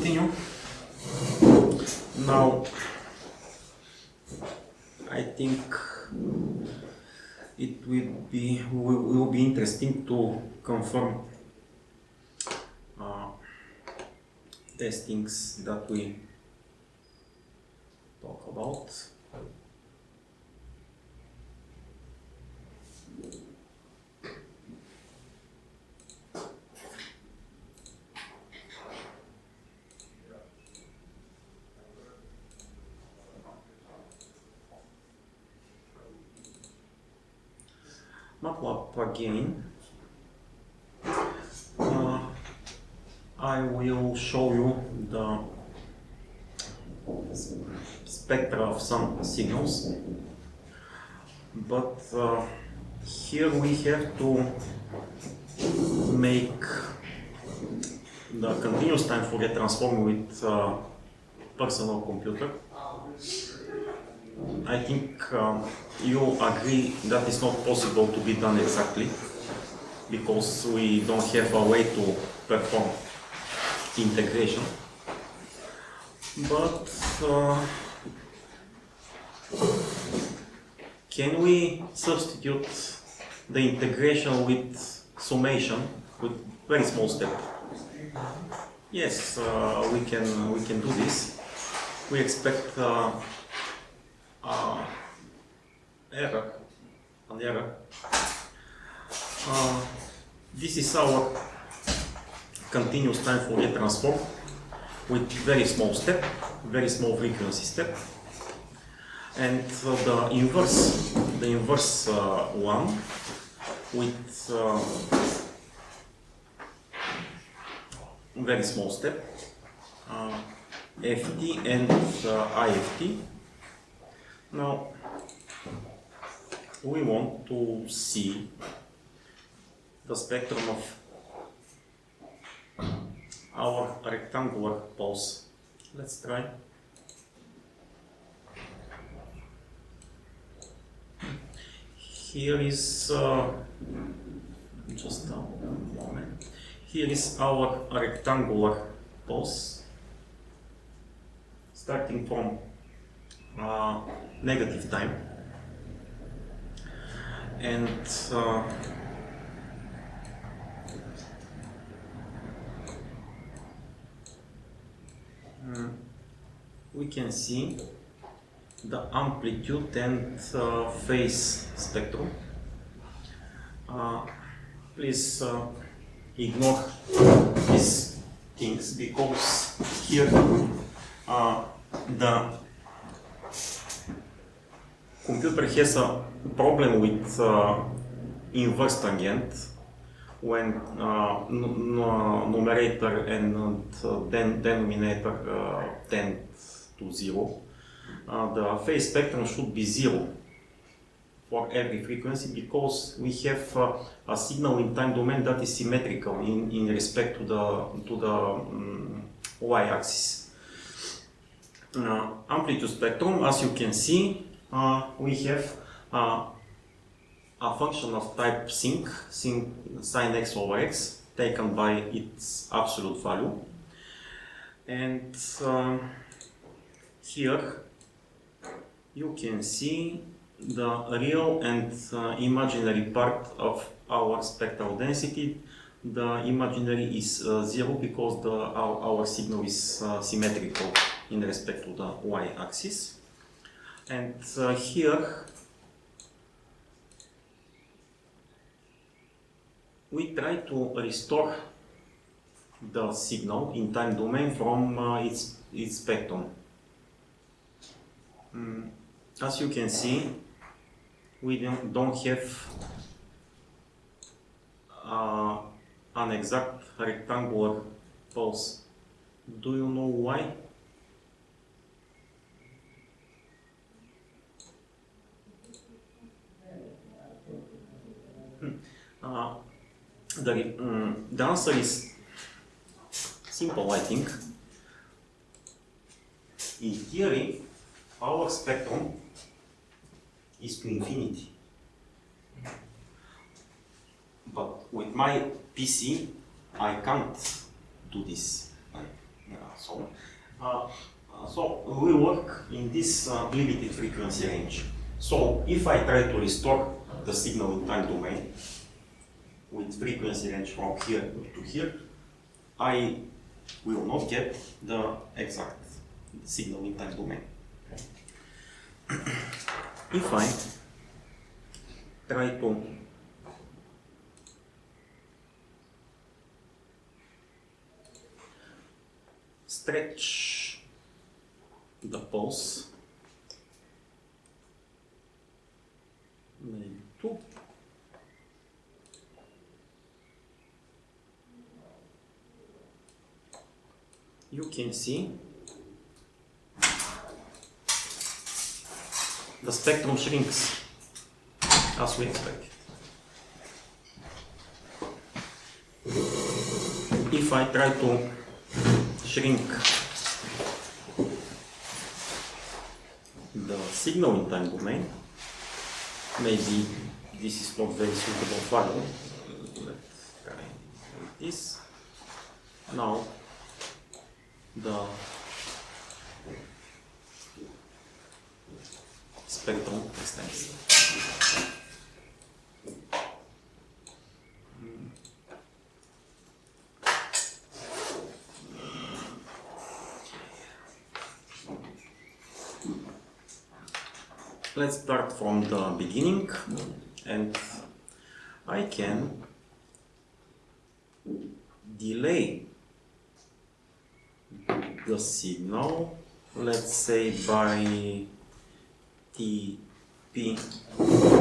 continue. Now, I think it will be interesting to confirm testings that we talk about. MATLAB again. I will show you the spectra of some signals, but here we have to make the continuous time Fourier transform with personal computer. I think you agree that it's not possible to be done exactly, because we don't have a way to perform integration. But can we substitute the integration with summation with very small step? Yes, we can do this. We expect an error. This is our continuous time Fourier transform with very small step, very small frequency step, and the inverse one with very small step, FT and IFT. Now we want to see the spectrum of our rectangular pulse. Let's try. Here is just a moment. Here is our rectangular pulse, starting from negative time, and we can see the amplitude and phase spectrum. Please ignore these things, because here the computer has a problem with inverse tangent when numerator and denominator tend to 0. The phase spectrum should be 0 for every frequency, because we have a signal in time domain that is symmetrical in respect to the y-axis. Amplitude spectrum, as you can see, we have a function of type sinc sin x over x, taken by its absolute value, and here you can see the real and imaginary part of our spectral density. The imaginary is 0 because our signal is symmetrical in respect to the y-axis. And here we try to restore the signal in time domain from its spectrum. As you can see, we don't have an exact rectangular pulse. Do you know why? The answer is simple, I think. In theory, our spectrum is to infinity. But with my PC, I can't do this. So we work in this limited frequency range. So if I try to restore the signal in time domain with frequency range from here to here, I will not get the exact signal in time domain. If I try to stretch the pulse maybe 2, you can see the spectrum shrinks as we expected. If I try to shrink the signal in time domain, maybe this is not very suitable file. Let's try like this. Now the spectrum extends. Let's start from the beginning, and I can delay the signal, let's say by Tp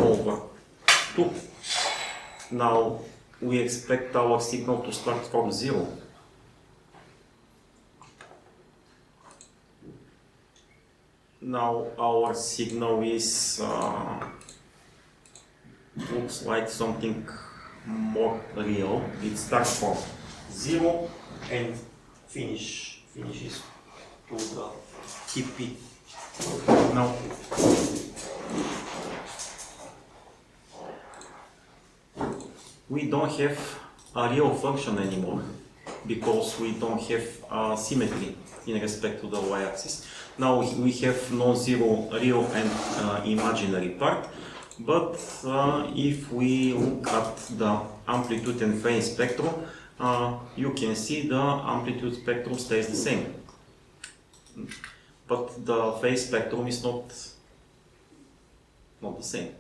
over 2. Now we expect our signal to start from 0. Now our signal is looks like something more real. It starts from 0 and finishes to the Tp. Now we don't have a real function anymore because we don't have symmetry in respect to the y-axis. Now we have non-zero real and imaginary part, but if we look at the amplitude and phase spectrum, you can see the amplitude spectrum stays the same, but the phase spectrum is not the same.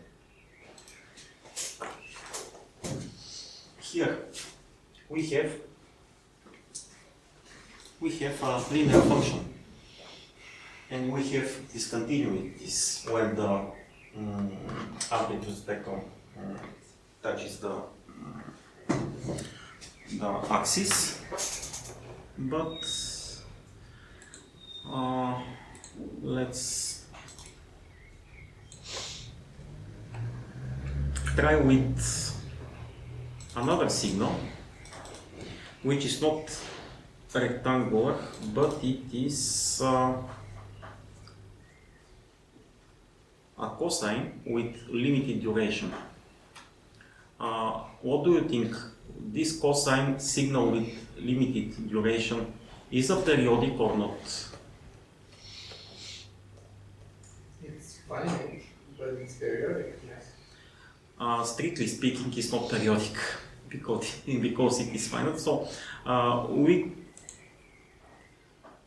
Here we have a linear function, and we have discontinuities when the amplitude spectrum touches the axis, but let's try with another signal, which is not rectangular, but it is a cosine with limited duration. What do you think? This cosine signal with limited duration is a periodic or not? It's finite, but it's periodic, yes. Strictly speaking, it's not periodic because it is finite. So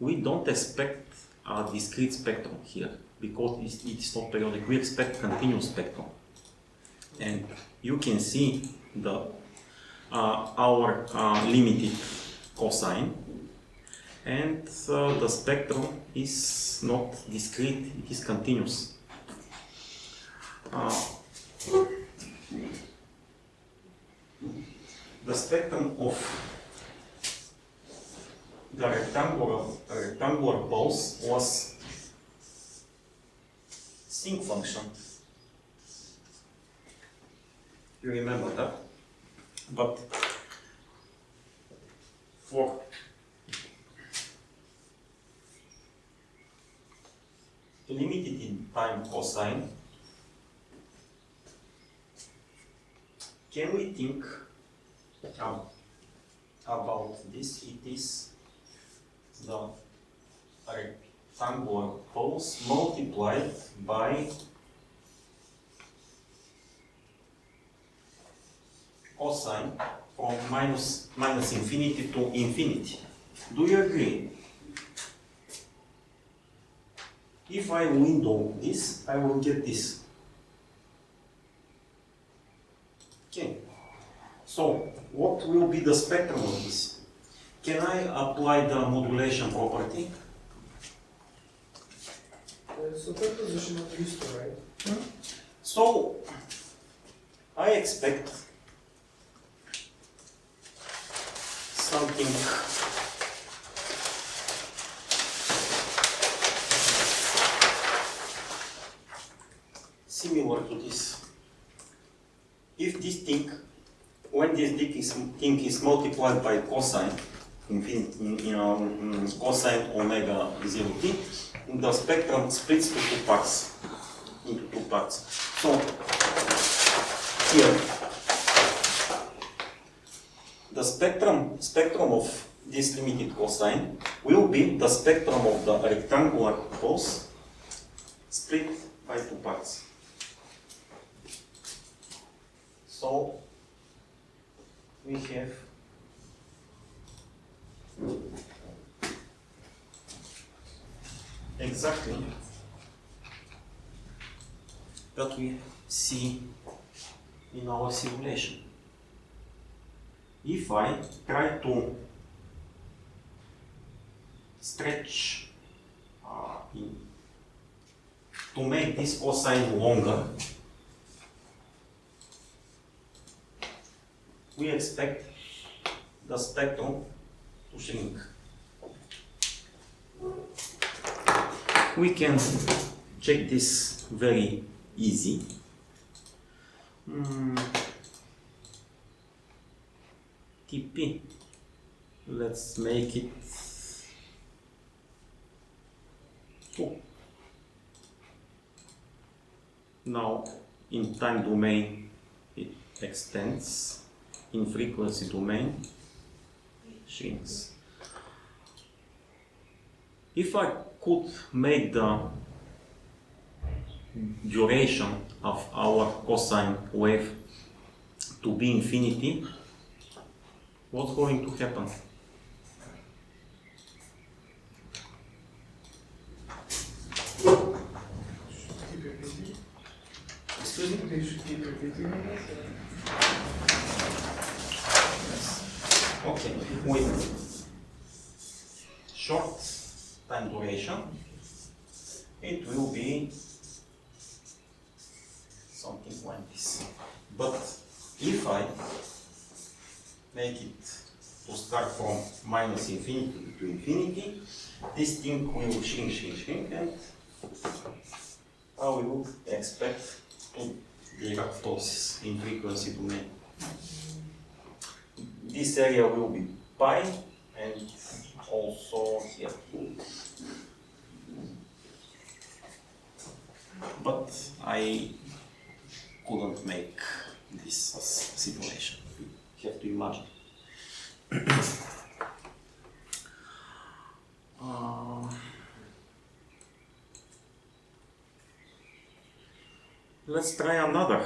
we don't expect a discrete spectrum here because it is not periodic. We expect continuous spectrum, and you can see our limited cosine, and the spectrum is not discrete, it is continuous. The spectrum of the rectangular pulse was sinc function. You remember that? But for limited in time cosine, can we think about this? It is the rectangular pulse multiplied by cosine from minus infinity to infinity. Do you agree? If I window this, I will get this. Okay. So, what will be the spectrum of this? Can I apply the modulation property? Superposition of these two, right? So, I expect something similar to this. If this thing, when this thing is multiplied by cosine, infinity, cosine omega 0t, the spectrum splits to into two parts. So here, the spectrum of this limited cosine will be the spectrum of the rectangular pulse split by two parts. So we have exactly what we see in our simulation. If I try to stretch to make this cosine longer, we expect the spectrum to shrink. We can check this very easy. TP, let's make it 2. Now in time domain it extends, in frequency domain it shrinks. If I could make the duration of our cosine wave to be infinity, what's going to happen? Excuse me? They should keep repeating it. Okay, with short time duration, it will be something like this. But if I make it to start from minus infinity to infinity, this thing will shrink, and I will expect to Dirac pulses in frequency domain. This area will be pi, and also here. But I couldn't make this as simulation. You have to imagine. Let's try another.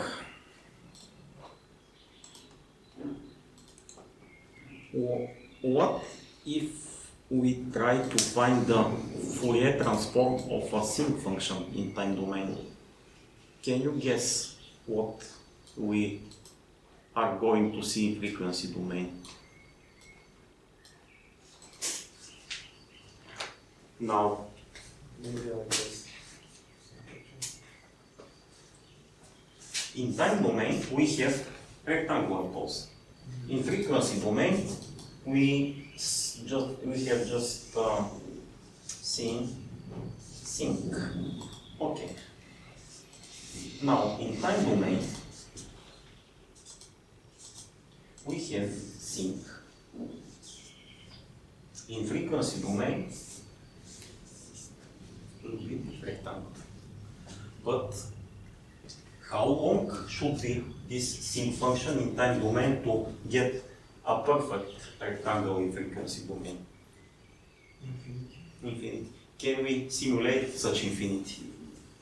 What if we try to find the Fourier transform of a sinc function in time domain? Can you guess what we are going to see in frequency domain? Now, Maybe like this. in time domain, we have rectangular pulse. In frequency domain, we have just seen sinc. Okay. Now, in time domain, we have sinc. In frequency domain, it will be rectangle. But how long should be this sinc function in time domain to get a perfect rectangle in frequency domain? Infinity. Can we simulate such infinity?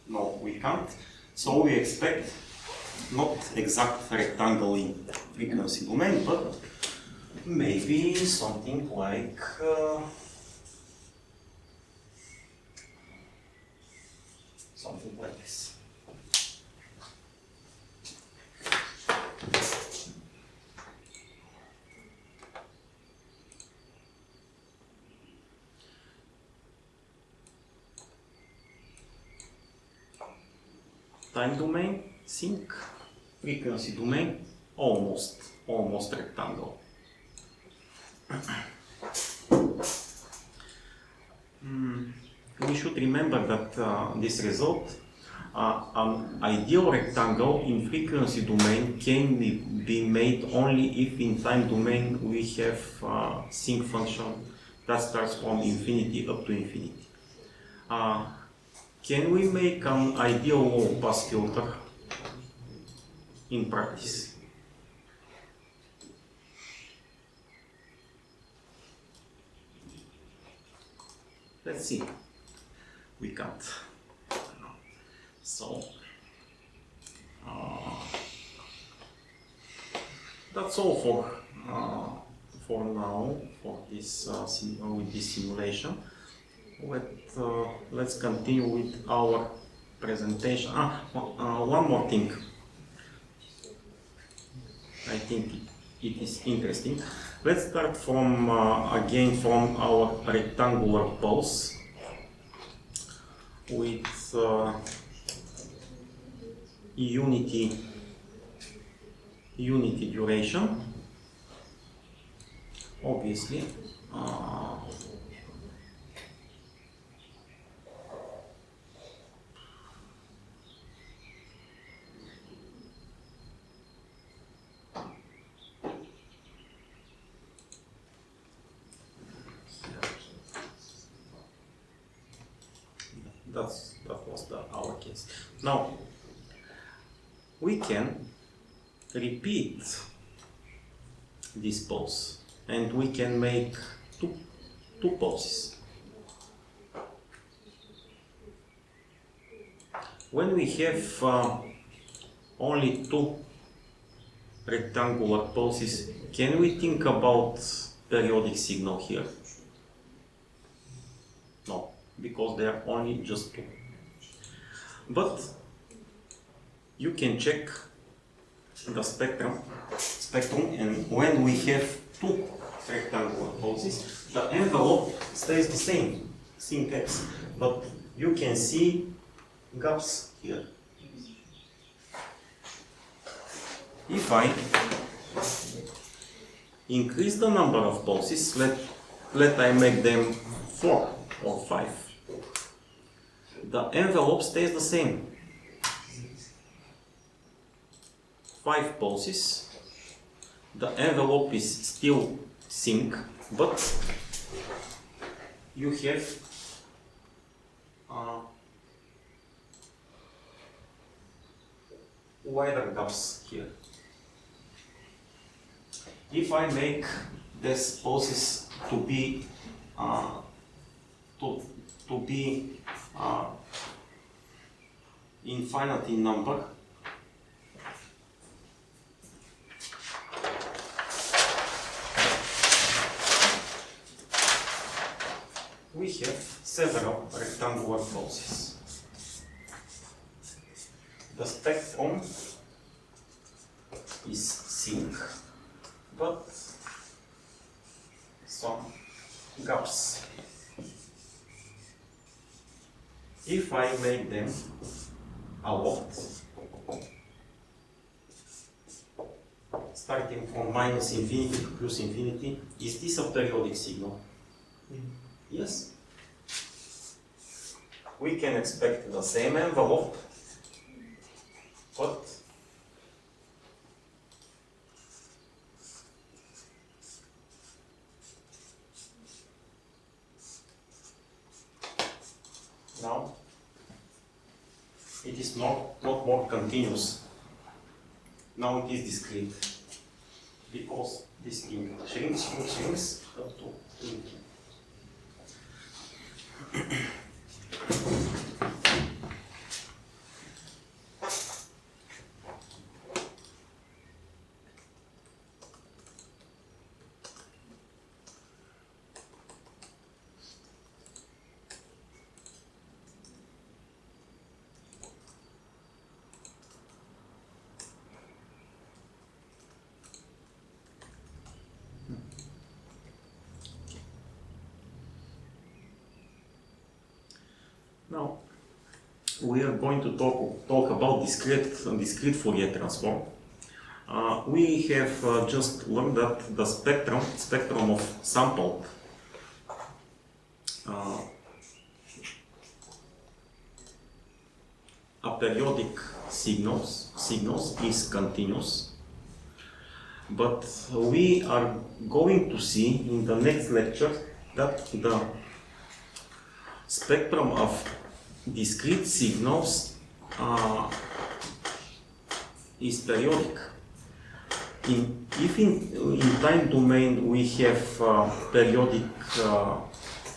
No, we can't. So we expect not exact rectangle in frequency domain, but maybe something like this. Time domain, sync. Frequency domain, almost rectangle. We should remember that this result, an ideal rectangle in frequency domain can be made only if in time domain we have sync function that starts from infinity up to infinity. Can we make an ideal low pass filter in practice? Let's see. We can't. So that's all for now for this with this simulation. Let's continue with our presentation. One more thing. I think it is interesting. Let's start from again from our rectangular pulse with unity duration. Obviously, that was our case. Now we can repeat this pulse, and we can make two pulses. When we have only two rectangular pulses, can we think about periodic signal here? No, because there are only just two. But you can check the spectrum, and when we have two rectangular pulses, the envelope stays the same, sync X, but you can see gaps here. If I increase the number of pulses, let I make them 4 or 5, the envelope stays the same. 5 pulses, the envelope is still sync, but you have wider gaps here. If I make these pulses to be infinite in number, we have several rectangular pulses. The spectrum is sync, but some gaps. If I make them a lot, starting from minus infinity to plus infinity, is this a periodic signal? Yes. We can expect the same envelope, but now it is not more continuous. Now it is discrete, because this thing shrinks up to infinity. Now we are going to talk about discrete Fourier transform. We have just learned that the spectrum of sampled aperiodic signals is continuous, but we are going to see in the next lecture that the spectrum of discrete signals is periodic. If in time domain we have periodic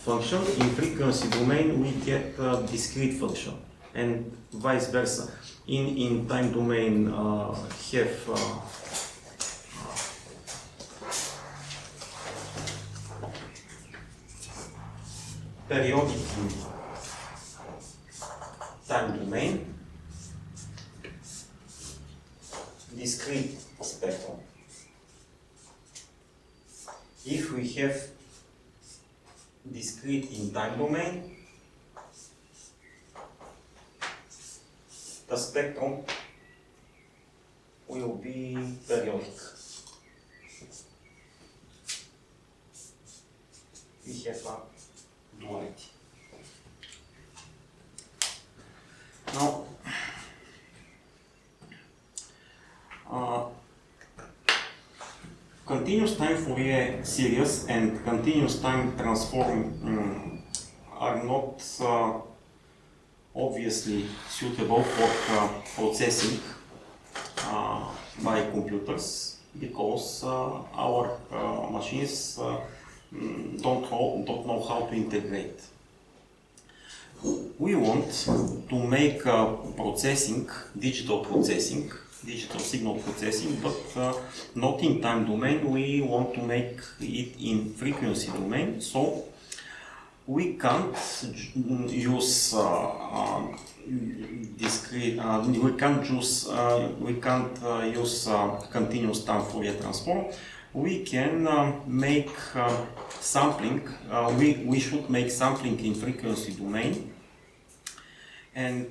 function, in frequency domain we get discrete function, and vice versa. In time domain have periodic in time domain, discrete spectrum. If we have discrete in time domain, the spectrum will be periodic. We have a duality. Now, continuous time Fourier series and continuous time transform are not obviously suitable for processing by computers, because our machines don't know how to integrate. We want to make digital signal processing, but not in time domain. We want to make it in frequency domain, so we can't use discrete. We can't use continuous time Fourier transform. We can make sampling. We should make sampling in frequency domain, and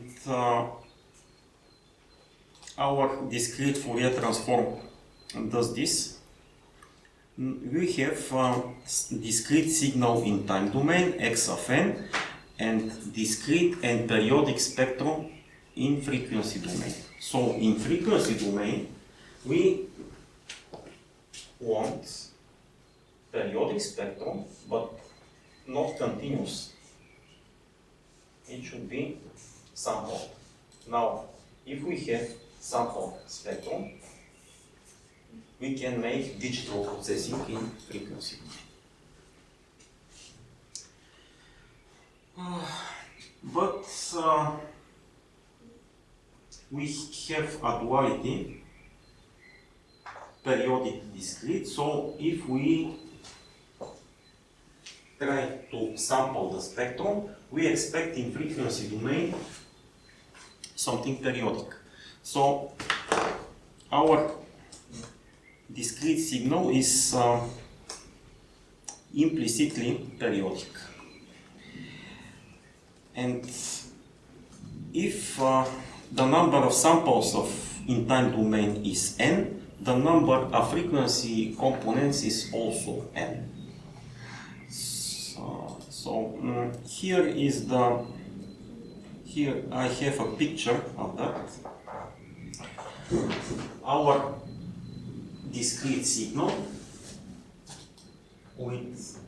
our discrete Fourier transform does this. We have discrete signal in time domain, x of n, and discrete and periodic spectrum in frequency domain. So in frequency domain, we want periodic spectrum, but not continuous. It should be sampled. Now, if we have sampled spectrum, we can make digital processing in frequency. But we have a duality, periodic discrete, so if we try to sample the spectrum, we expect in frequency domain something periodic. So our discrete signal is implicitly periodic. And if the number of samples in time domain is n, the number of frequency components is also n. So here I have a picture of that. Our discrete signal with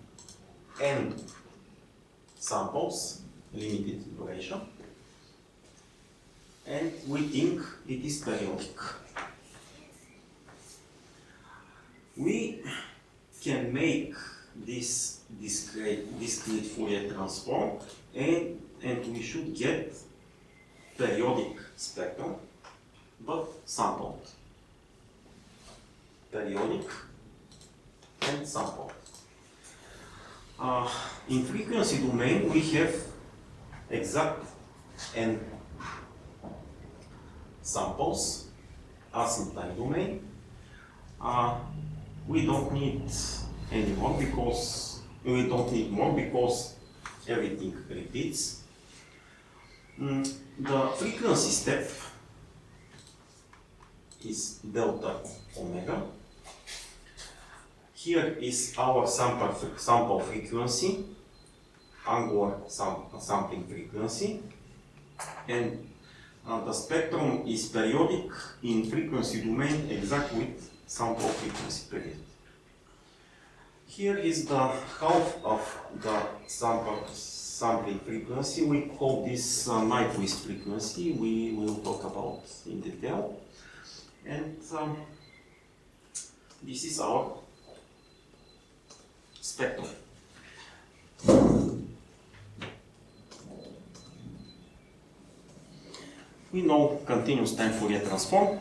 n samples, limited duration, and we think it is periodic. We can make this discrete Fourier transform, and we should get periodic spectrum, but sampled. Periodic and sampled. In frequency domain, we have exact n samples, as in time domain. We don't need anymore because everything repeats. The frequency step is delta omega. Here is our sample frequency, angular sampling frequency, and the spectrum is periodic in frequency domain exact with sample frequency period. Here is the half of the sampling frequency. We call this Nyquist frequency. We will talk about in detail. And this is our spectrum. We know continuous time Fourier transform.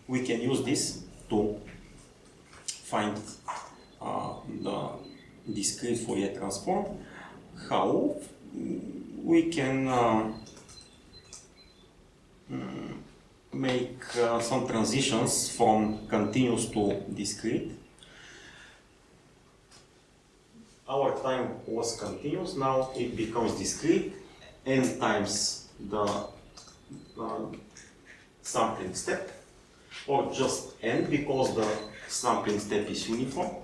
We can use this to find the discrete Fourier transform. How? We can make some transitions from continuous to discrete. Our time was continuous, now it becomes discrete, n times the sampling step, or just n because the sampling step is uniform.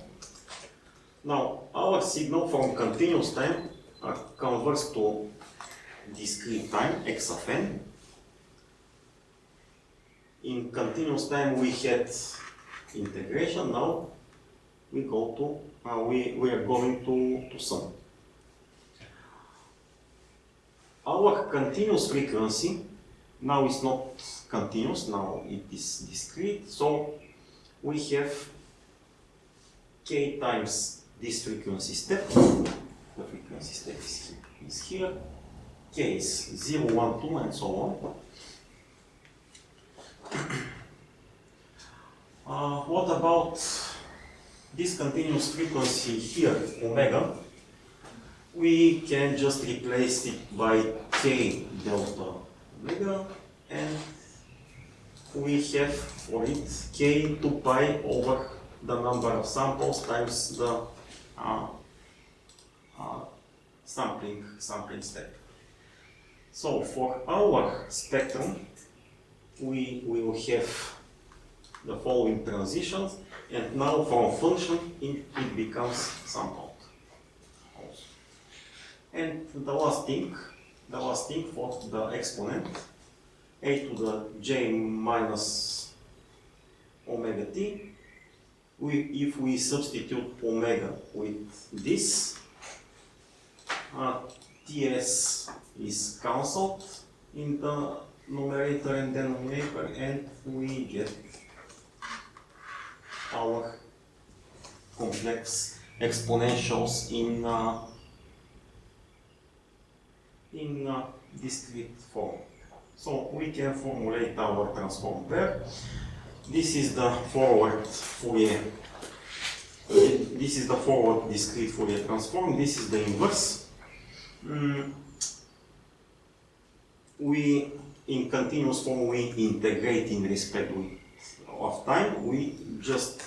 Now our signal from continuous time converts to discrete time, x of n. In continuous time we had integration, now we go to we are going to sum. Our continuous frequency now is not continuous, now it is discrete, so we have k times this frequency step. The frequency step is here, k is 0, 1, 2 and so on. What about this continuous frequency here, omega? We can just replace it by k delta omega, and we have for it k 2 pi over the number of samples times the sampling step. So for our spectrum, we will have the following transitions, and now from function it becomes sampled. And the last thing for the exponent, a to the j minus omega t, if we substitute omega with this, ts is cancelled in the numerator and denominator, and we get our complex exponentials in discrete form. So we can formulate our transform pair. This is the forward Fourier. This is the forward discrete Fourier transform. This is the inverse. We in continuous form we integrate in respect of time. We just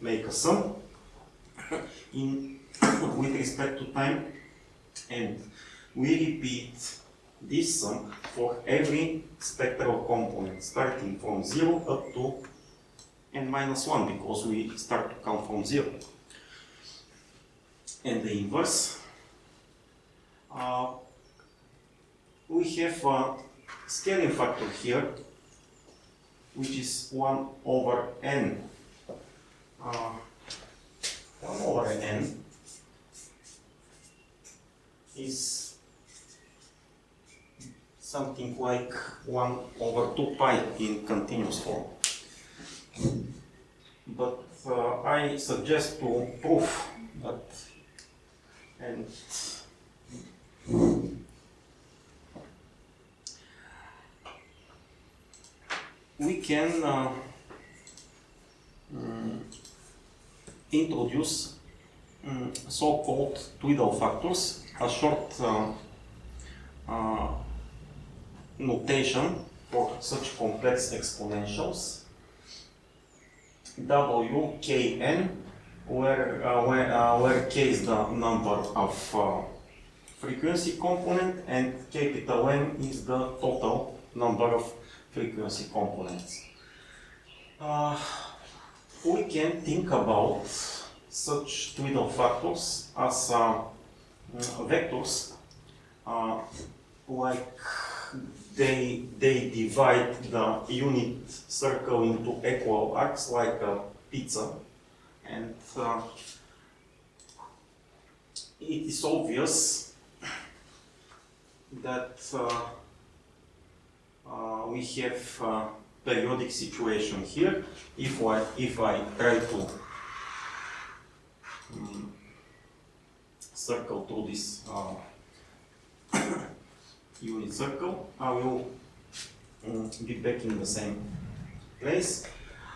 make a sum in with respect to time, and we repeat this sum for every spectral component starting from 0 up to n minus 1, because we start to count from 0. And the inverse, we have a scaling factor here, which is 1 over n. 1 over n is something like 1 over 2 pi in continuous form. But I suggest to prove that, and we can introduce so-called twiddle factors, a short notation for such complex exponentials, wkn, where k is the number of frequency component, and capital M is the total number of frequency components. We can think about such twiddle factors as vectors, like they divide the unit circle into equal arcs like a pizza, and it is obvious that we have a periodic situation here. If I try to circle through this unit circle, I will be back in the same place.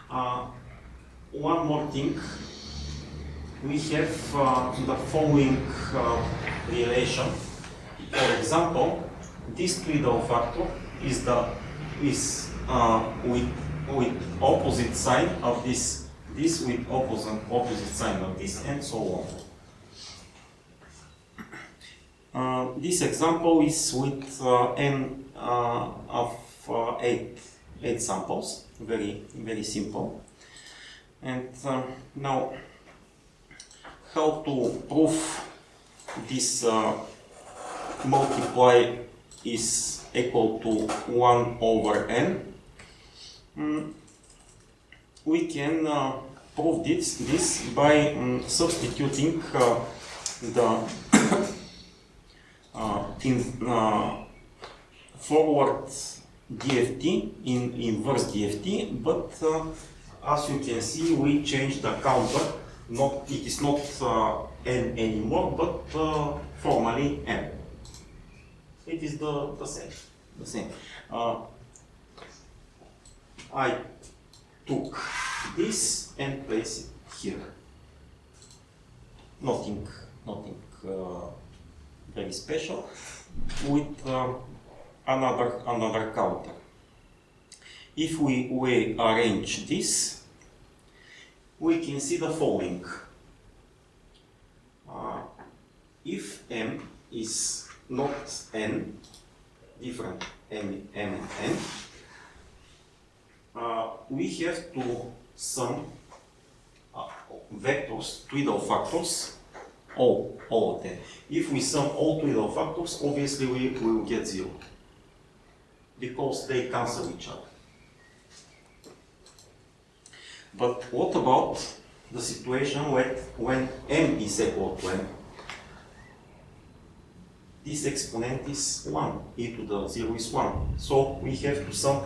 One more thing, we have the following relation. For example, this twiddle factor is with opposite sign of this with opposite sign of this, and so on. This example is with n of 8 samples, very simple. And now, how to prove this multiply is equal to 1 over n? We can prove this by substituting the forward DFT in inverse DFT, but as you can see, we change the counter. It is not n anymore, but formally n. It is the same. I took this and placed it here. Nothing very special, with another counter. If we arrange this, we can see the following. If m is not n, different m and n, we have to sum vectors, twiddle factors, all of them. If we sum all twiddle factors, obviously we will get 0, because they cancel each other. But what about the situation when m is equal to n? This exponent is 1, e to the 0 is 1. So we have to sum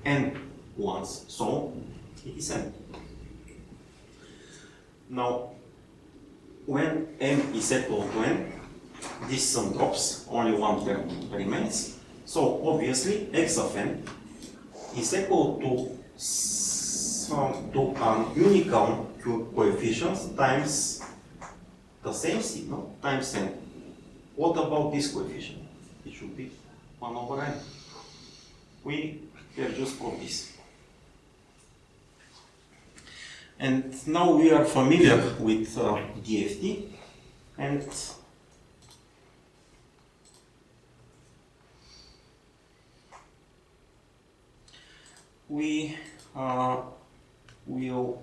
n once, so it is n. Now, when m is equal to n, this sum drops, only one term remains. So obviously x of n is equal to an unicorn coefficient times the same signal times n. What about this coefficient? It should be 1 over n. We have just proved this. And now we are familiar with DFT, and we will,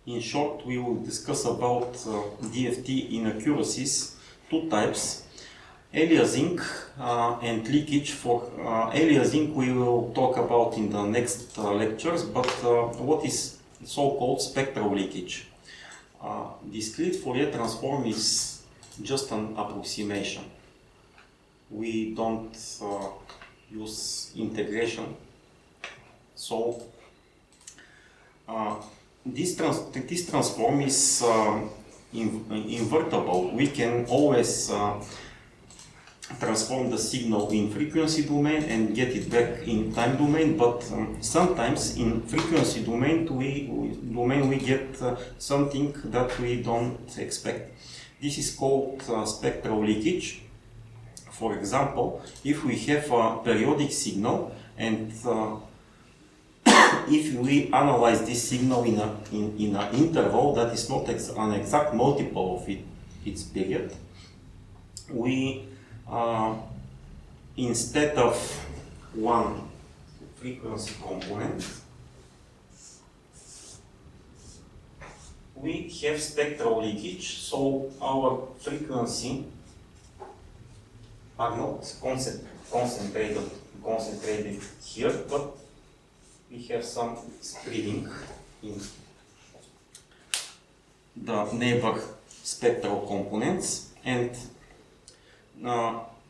in short, we will discuss about DFT inaccuracies, two types, aliasing and leakage. For aliasing we will talk about in the next lectures, but what is so-called spectral leakage? Discrete Fourier transform is just an approximation. We don't use integration. So this transform is invertible. We can always transform the signal in frequency domain and get it back in time domain, but sometimes in frequency domain we get something that we don't expect. This is called spectral leakage. For example, if we have a periodic signal and if we analyze this signal in an interval that is not an exact multiple of it, its period, we instead of one frequency component, we have spectral leakage, so our frequency are not concentrated here, but we have some spreading in the neighbor spectral components, and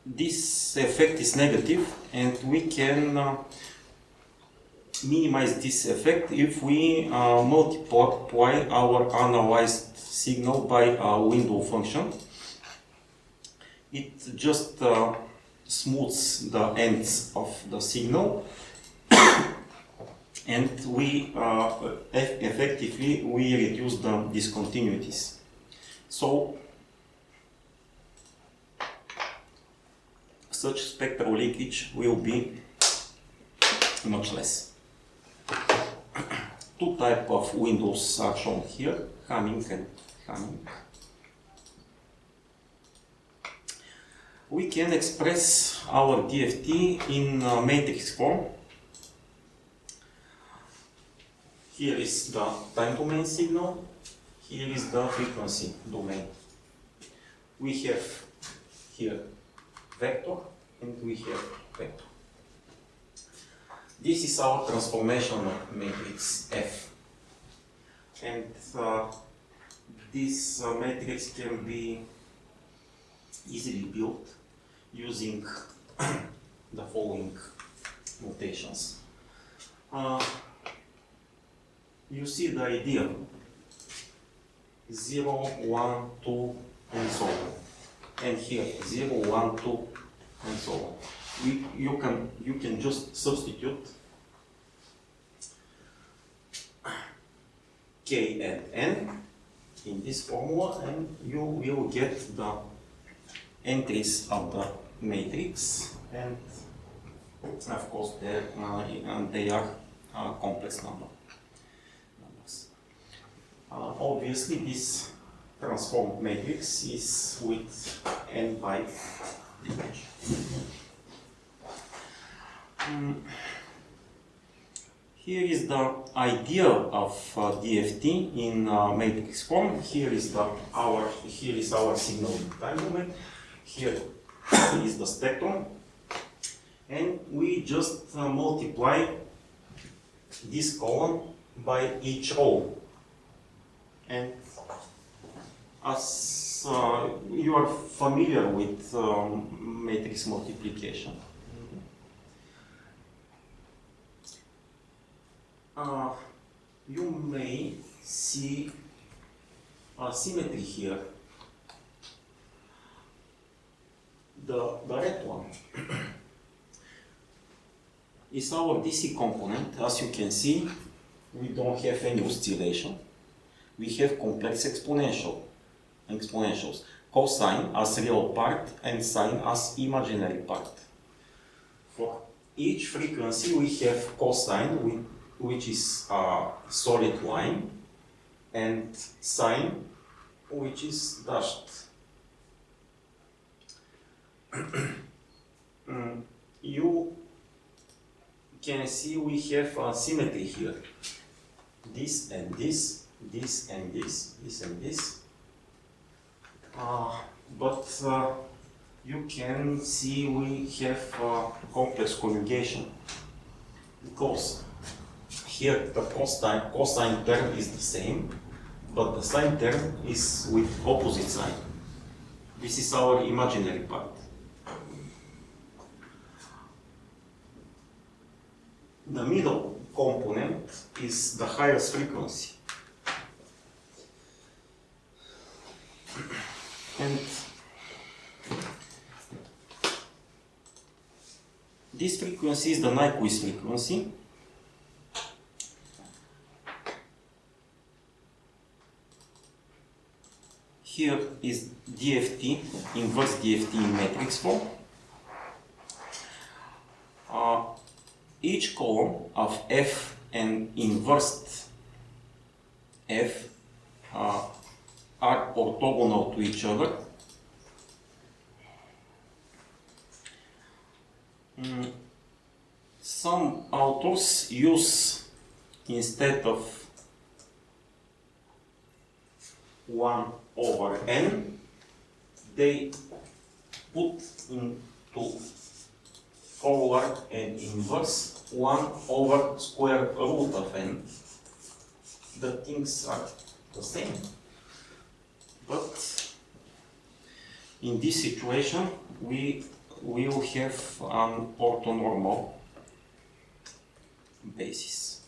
this effect is negative, and we can minimize this effect if we multiply our analyzed signal by a window function. It just smooths the ends of the signal, and we effectively we reduce the discontinuities. So such spectral leakage will be much less. Two types of windows are shown here, Hamming and Hamming. We can express our DFT in matrix form. Here is the time domain signal, here is the frequency domain. We have here vector and we have vector. This is our transformational matrix F, and this matrix can be easily built using the following notations. You see the idea: 0, 1, 2, and so on. And here 0, 1, 2, and so on. You can just substitute K and N in this formula, and you will get the entries of the matrix, and of course they are complex numbers. Obviously, this transformed matrix is with n5 image. Here is the idea of DFT in matrix form. Here is our signal time domain. Here is the spectrum, and we just multiply this column by each row. And as you are familiar with matrix multiplication, you may see a symmetry here. The red one is our DC component. As you can see, we don't have any oscillation. We have complex exponentials, cosine as real part and sine as imaginary part. For each frequency we have cosine, which is a solid line, and sine, which is dashed. You can see we have a symmetry here. This and this, this and this, this and this. But you can see we have complex conjugation, because here the cosine term is the same, but the sine term is with opposite sign. This is our imaginary part. The middle component is the highest frequency. And this frequency is the Nyquist frequency. Here is DFT, inverse DFT in matrix form. Each column of F and inversed F are orthogonal to each other. Some authors use, instead of 1 over n, they put into forward and inverse 1 over square root of n. The things are the same, but in this situation we will have an orthonormal basis.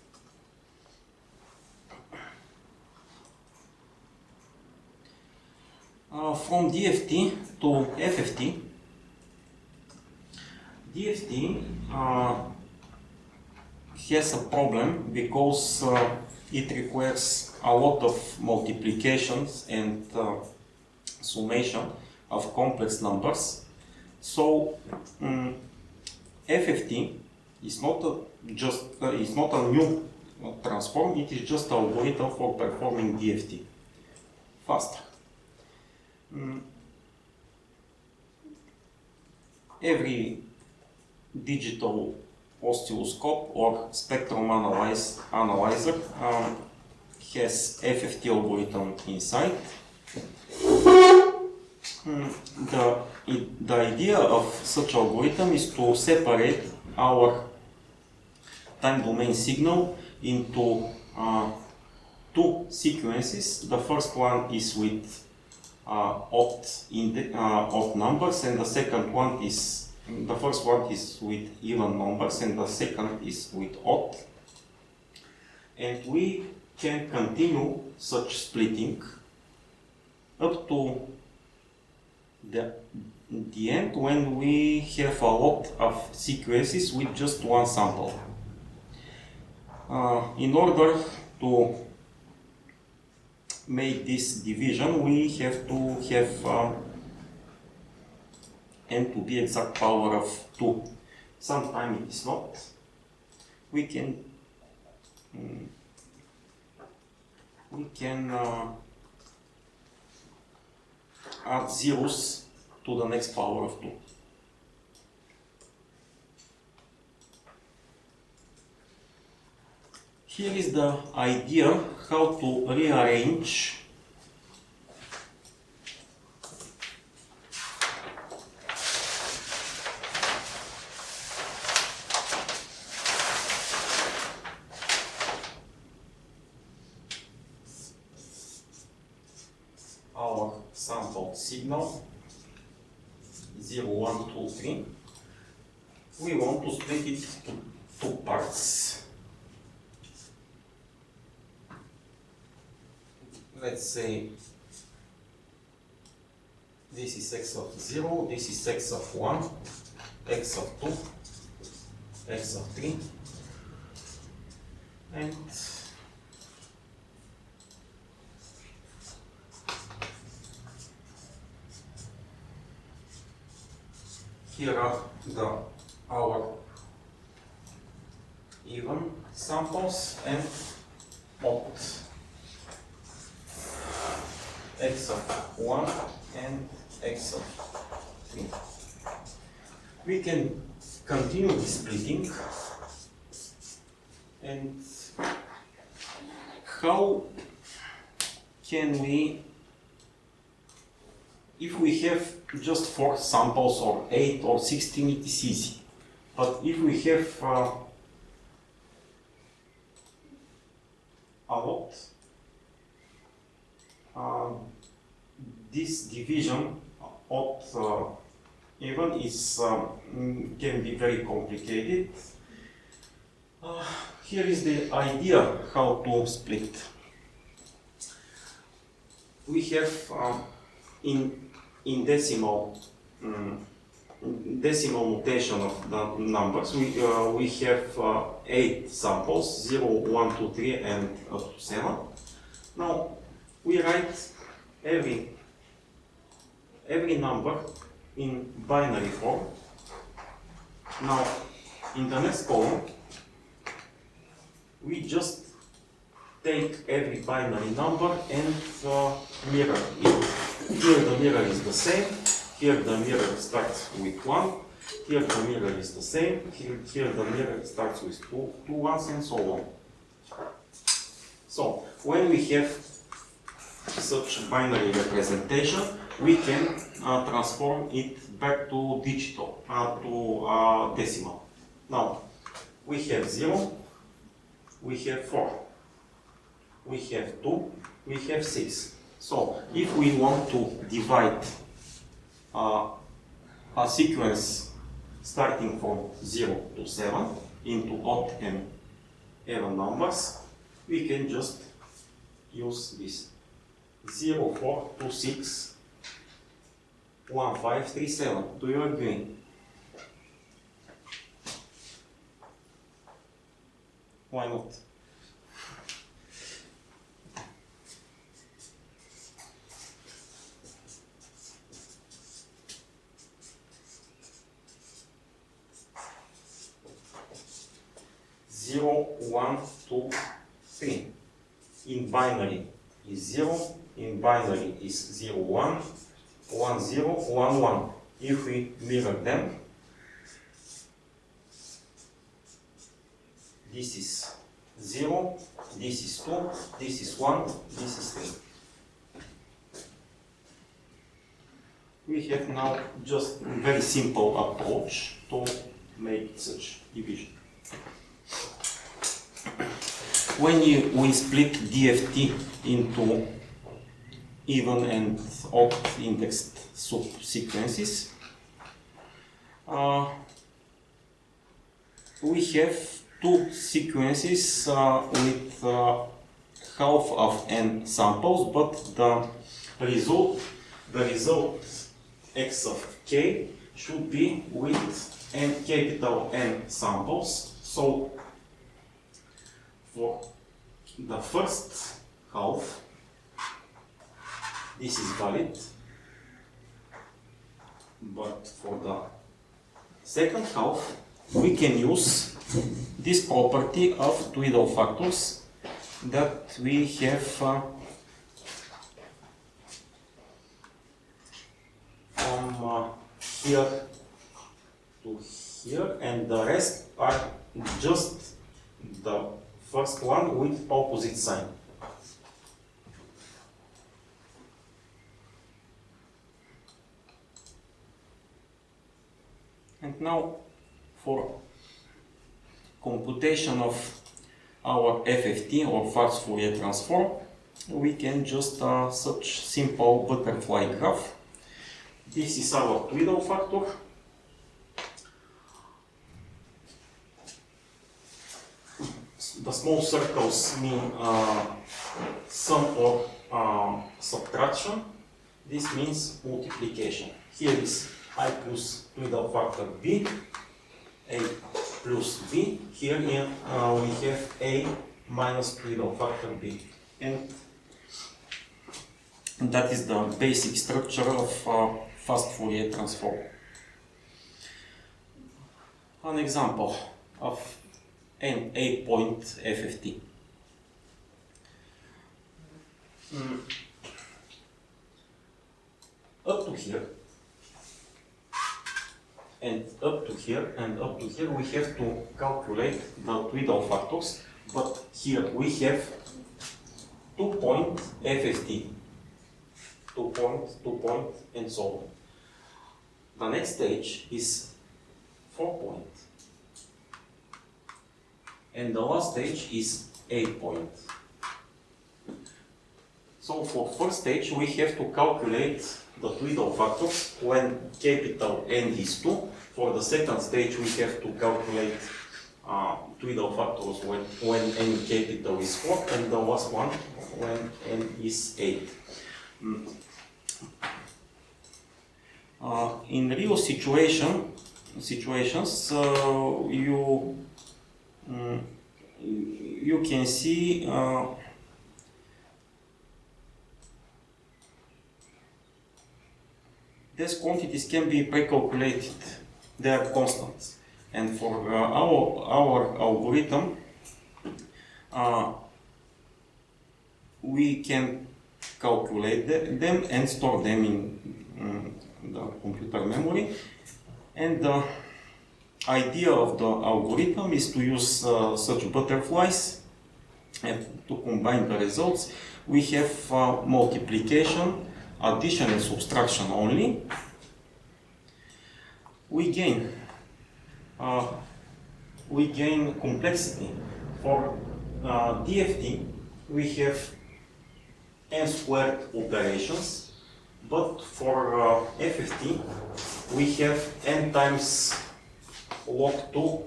From DFT to FFT, DFT has a problem because it requires a lot of multiplications and summation of complex numbers. So FFT is not a new transform, it is just an algorithm for performing DFT faster. Every digital oscilloscope or spectrum analyzer has FFT algorithm inside. The idea of such algorithm is to separate our time domain signal into two sequences. The first one is with odd numbers, and the first one is with even numbers, and the second is with odd. And we can continue such splitting up to the end, when we have a lot of sequences with just one sample. In order to make this division, we have to have n to the exact power of 2. Sometimes it is not. We can add zeros to the next power of 2. Here is the idea how to rearrange our sample signal 0, 1, 2, 3. We want to split it to two parts. Let's say this is x of 0, this is x of 1, x of 2, x of 3, and here are our even samples and odd. X of 1 and x of 3. We can continue the splitting, and how can we, if we have just 4 samples or 8 or 16, it is easy. But if we have a lot, this division odd even is can be very complicated. Here is the idea how to split. We have in decimal notation of the numbers, we have 8 samples, 0, 1, 2, 3 and up to 7. Now we write every number in binary form. Now in the next column we just take every binary number and mirror it. Here the mirror is the same, here the mirror starts with 1, here the mirror is the same, here the mirror starts with two ones, and so on. So, when we have such binary representation, we can transform it back to digital, to decimal. Now, we have 0, we have 4, we have 2, we have 6. So, if we want to divide a sequence starting from 0 to 7 into odd and even numbers, we can just use this 0, 4, 2, 6, 1, 5, 3, 7. Do you agree? Why not? Zero, 1, 2, 3. In binary is 0, in binary is 0, 1, 1, 0, 1, 1. If we mirror them, this is 0, this is 2, this is 1, this is 3. We have now just a very simple approach to make such division. When we split DFT into even and odd indexed subsequences, we have two sequences with half of n samples, but the result x of k should be with n capital N samples. So for the first half, this is valid, but for the second half, we can use this property of twiddle factors that we have from here to here, and the rest are just the first one with opposite sign. And now for computation of our FFT or fast Fourier transform, we can just such simple butterfly graph. This is our twiddle factor. The small circles mean sum or subtraction. This means multiplication. Here is I plus twiddle factor b, a plus b. Here we have a minus twiddle factor b. And that is the basic structure of fast Fourier transform. An example of an 8-point FFT. Up to here, and up to here, and up to here, we have to calculate the twiddle factors, but here we have 2-point FFT. 2 point, and so on. The next stage is 4-point. And the last stage is 8-point. So for first stage, we have to calculate the twiddle factors when capital N is 2. For the second stage, we have to calculate twiddle factors when N capital is 4, and the last one when N is 8. In real situations, you can see these quantities can be pre-calculated. They are constants, and for our algorithm, we can calculate them and store them in the computer memory. And the idea of the algorithm is to use such butterflies and to combine the results. We have multiplication, addition and subtraction only. We gain complexity. For DFT, we have n squared operations, but for FFT, we have n times log 2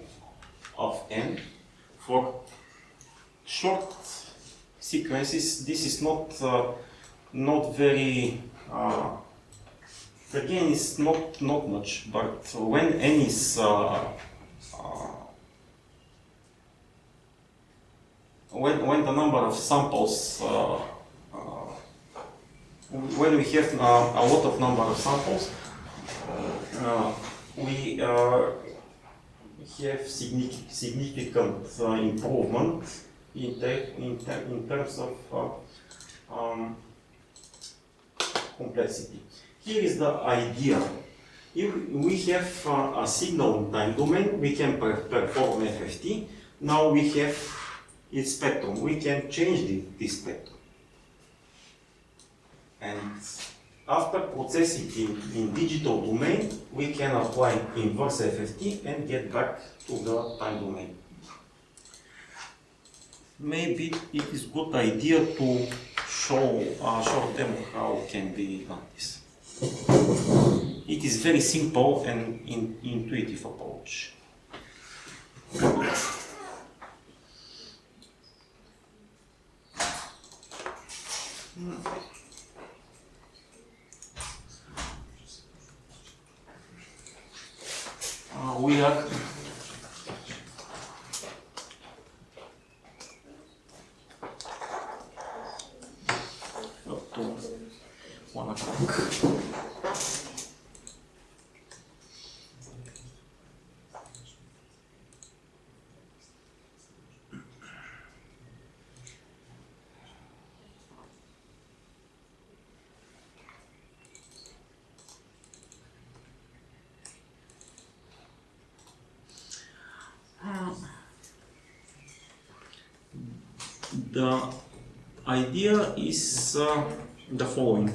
of n. For short sequences, this is not very the gain is not much, but when n is when the number of samples when we have a lot of number of samples, we have significant improvement in terms of complexity. Here is the idea. If we have a signal in time domain, we can perform FFT. Now we have its spectrum. We can change this spectrum. And after processing in digital domain, we can apply inverse FFT and get back to the time domain. Maybe it is good idea to show them how it can be done this. It is very simple and intuitive approach. We are up to 1 o'clock. The idea is the following.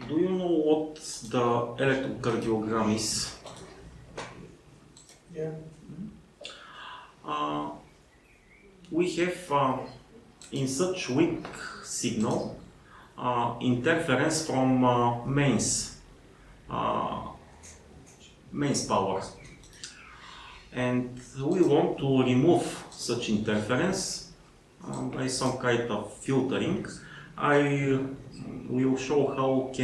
Do you know what the electrocardiogram is? Yeah. We have in such weak signal interference from mains power. And we want to remove such interference by some kind of filtering. I will show how this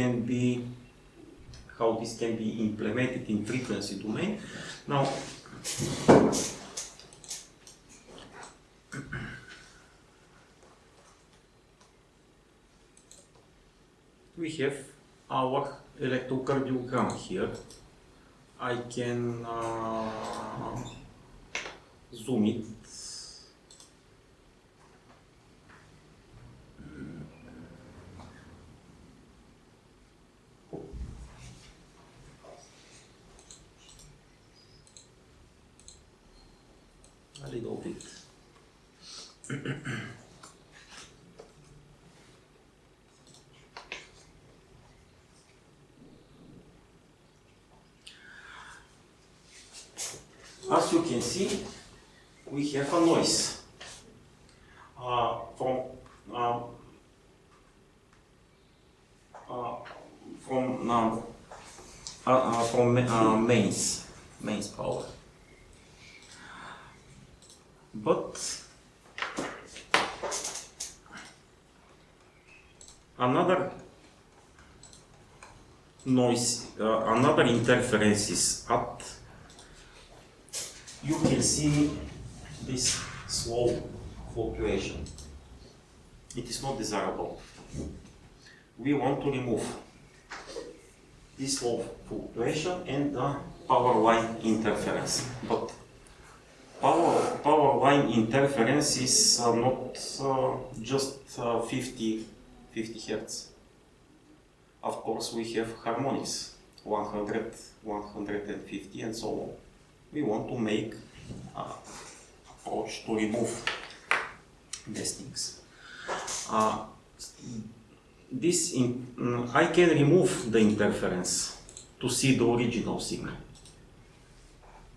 can be implemented in frequency domain. Now, we have our electrocardiogram here. I can zoom it. A little bit. As you can see, we have a noise from mains power. But another noise, another interference is at. You can see this slow fluctuation. It is not desirable. We want to remove this slow fluctuation and the power line interference. But power line interference is not just 50 Hertz. Of course, we have harmonics, 100, 150, and so on. We want to make approach to remove these things. I can remove the interference to see the original signal.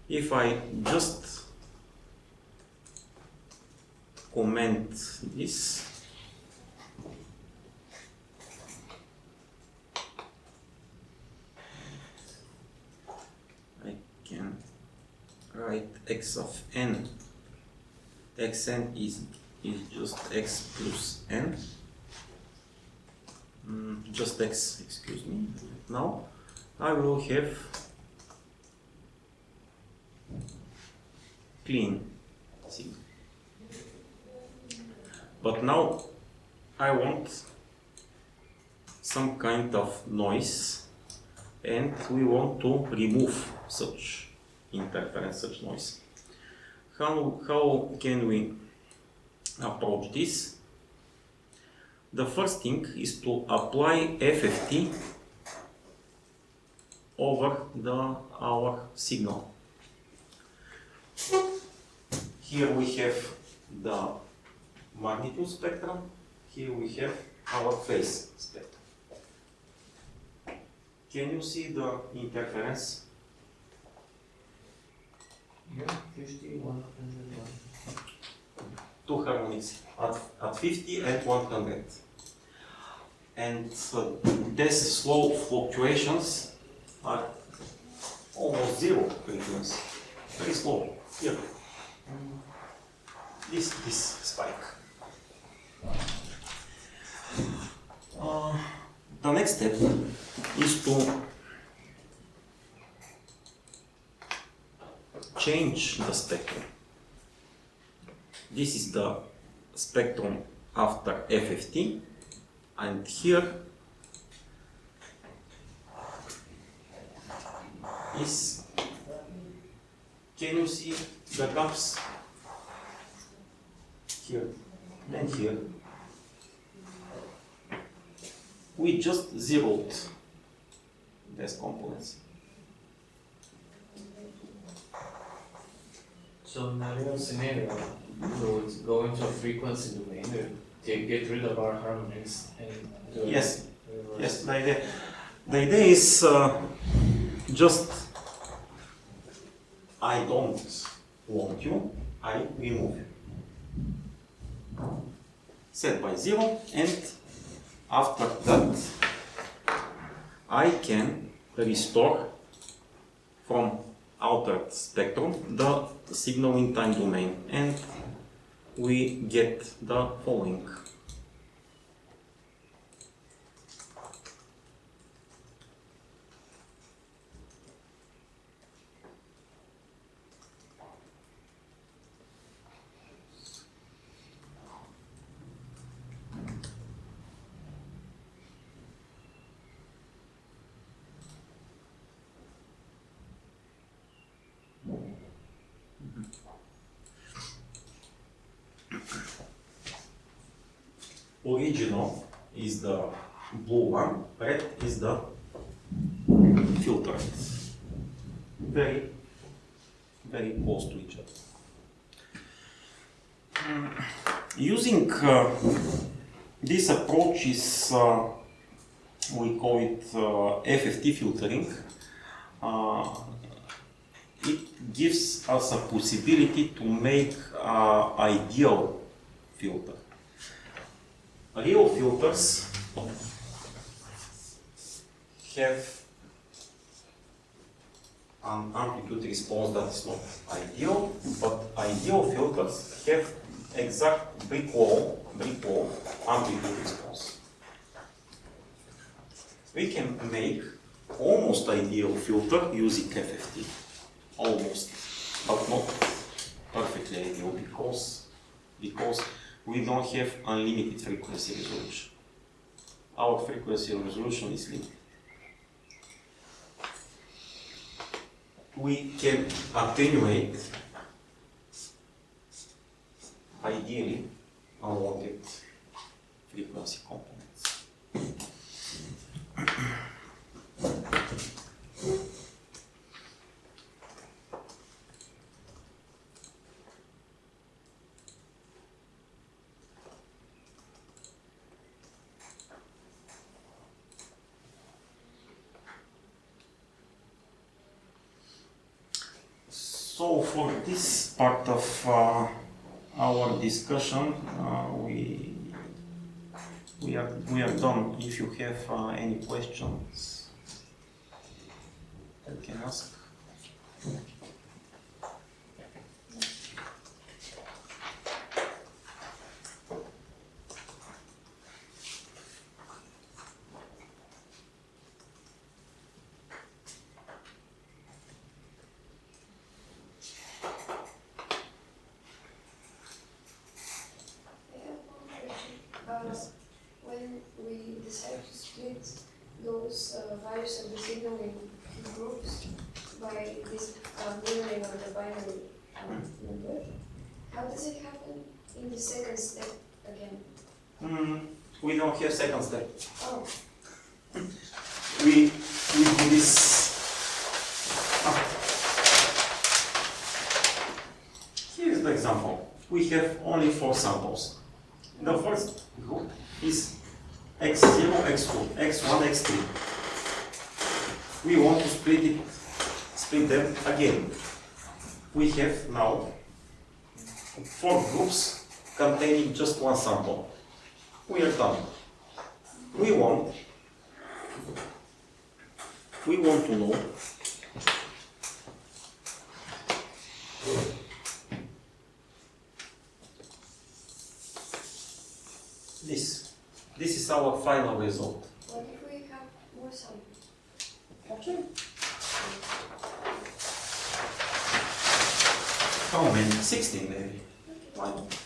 If I just comment this, I can write x of n. Xn is just x plus n. Just x, excuse me. Now I will have clean signal. But now I want some kind of noise, and we want to remove such interference, such noise. How can we approach this? The first thing is to apply FFT over our signal. Here we have the magnitude spectrum, here we have our phase spectrum. Can you see the interference? Yeah, 50, 101. Two harmonics at 50 and 100. And these slow fluctuations are almost zero frequency. Very slow. Here. This spike. The next step is to change the spectrum. This is the spectrum after FFT, and here is, can you see the gaps here and here? We just zeroed these components. So in a real scenario, we would go into a frequency domain to get rid of our harmonics and do it. Yes, yes. The idea is just I don't want you, I remove you. Set by 0, and after that I can restore from altered spectrum the signal in time domain, and we get the following. Original is the blue one, red is the filtered. Very, very close to each other. Using this approach is, we call it FFT filtering. It gives us a possibility to make ideal filter. Real filters have an amplitude response that is not ideal, but ideal filters have exact brick wall amplitude response. We can make almost ideal filter using FFT, almost, but not perfectly ideal, because we don't have unlimited frequency resolution. Our frequency resolution is limited. We can attenuate ideally unwanted frequency components. So for this part of our discussion, we are done. If you have any questions, you can ask. When we decide to split those values of the signal in groups by this mirroring of the binary number, how does it happen in the second step again? We don't have second step. Oh, We do this. Here's the example. We have only 4 samples. The first group is x0, x2, x1, x3. We want to split them again. We have now 4 groups containing just 1 sample. We are done. We want to know this. This is our final result. what if we have more samples? Okay. How many? 16 maybe. Why not?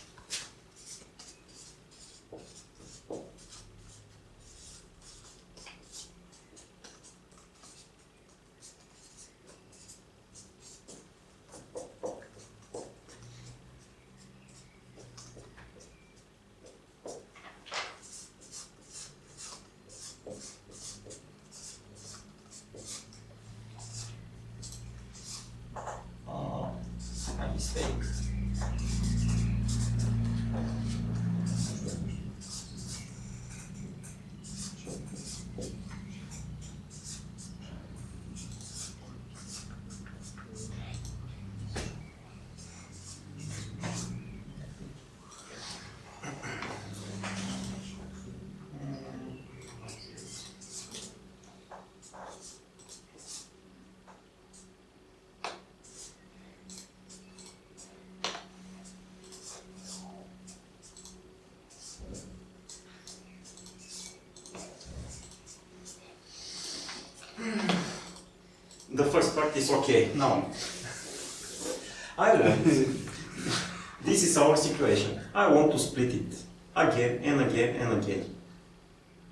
My mistake. The first part is okay. Now, I want, this is our situation. I want to split it again and again and again.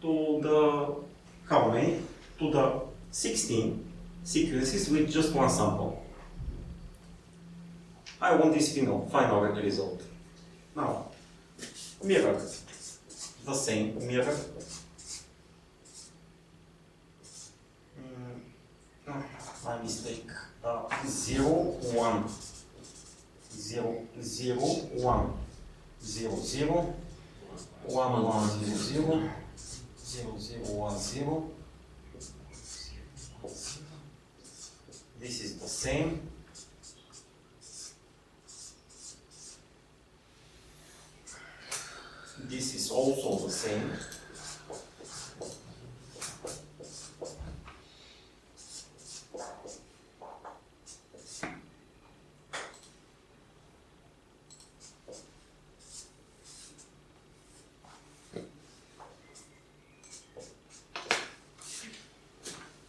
To the, how many? To the 16 sequences with just 1 sample. I want this final result. Now, mirror, the same mirror. My mistake. 0, 1, 0, 0, 1, 0, 0, 1, 1, 0, 0, 0, 0, 1, 0. This is the same. This is also the same.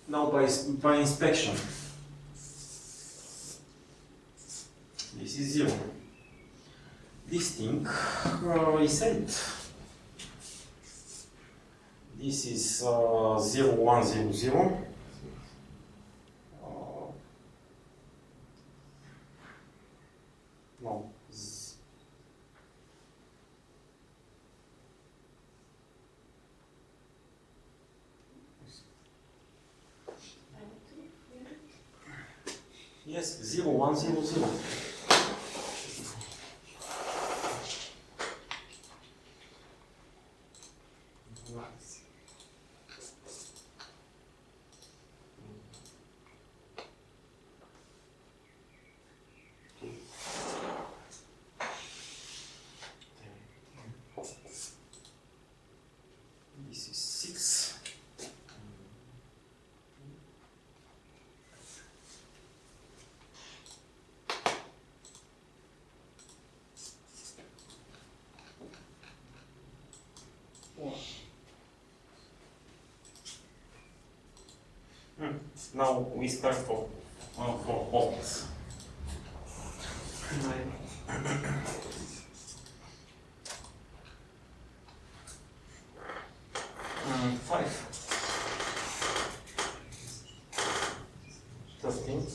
Now by inspection, this is 0. This thing is 8. This is 0, 1, 0, 0. No. Yes, 0, 1, 0, 0. This is 6. Now we start for odds. 5, 13,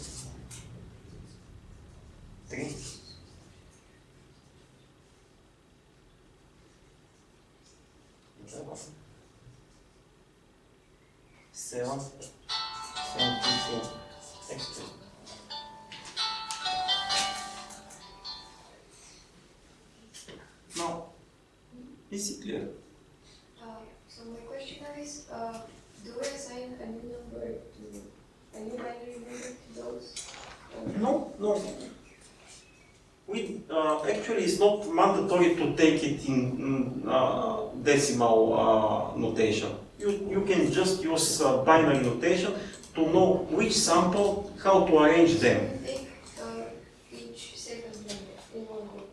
3, 11, 7, and 15. Excellent. Now, is it clear? So my question is, do we assign a new number to a new binary number to those? No, no. We actually it's not mandatory to take it in decimal notation. You can just use binary notation to know which sample, how to arrange them. Take each second number in one group.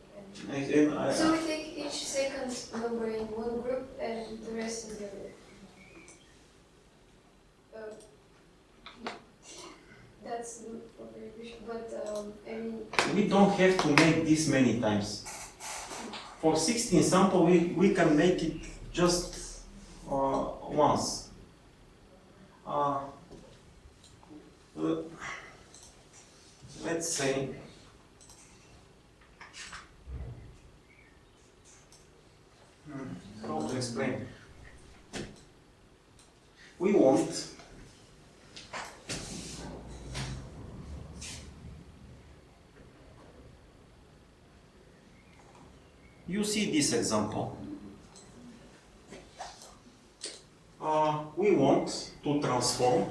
And So we take each second number in one group and the rest in the other. That's not for verification, but I mean. we don't have to make this many times. For 16 sample, we can make it just once. Let's say how to explain? We want you see this example. We want to transform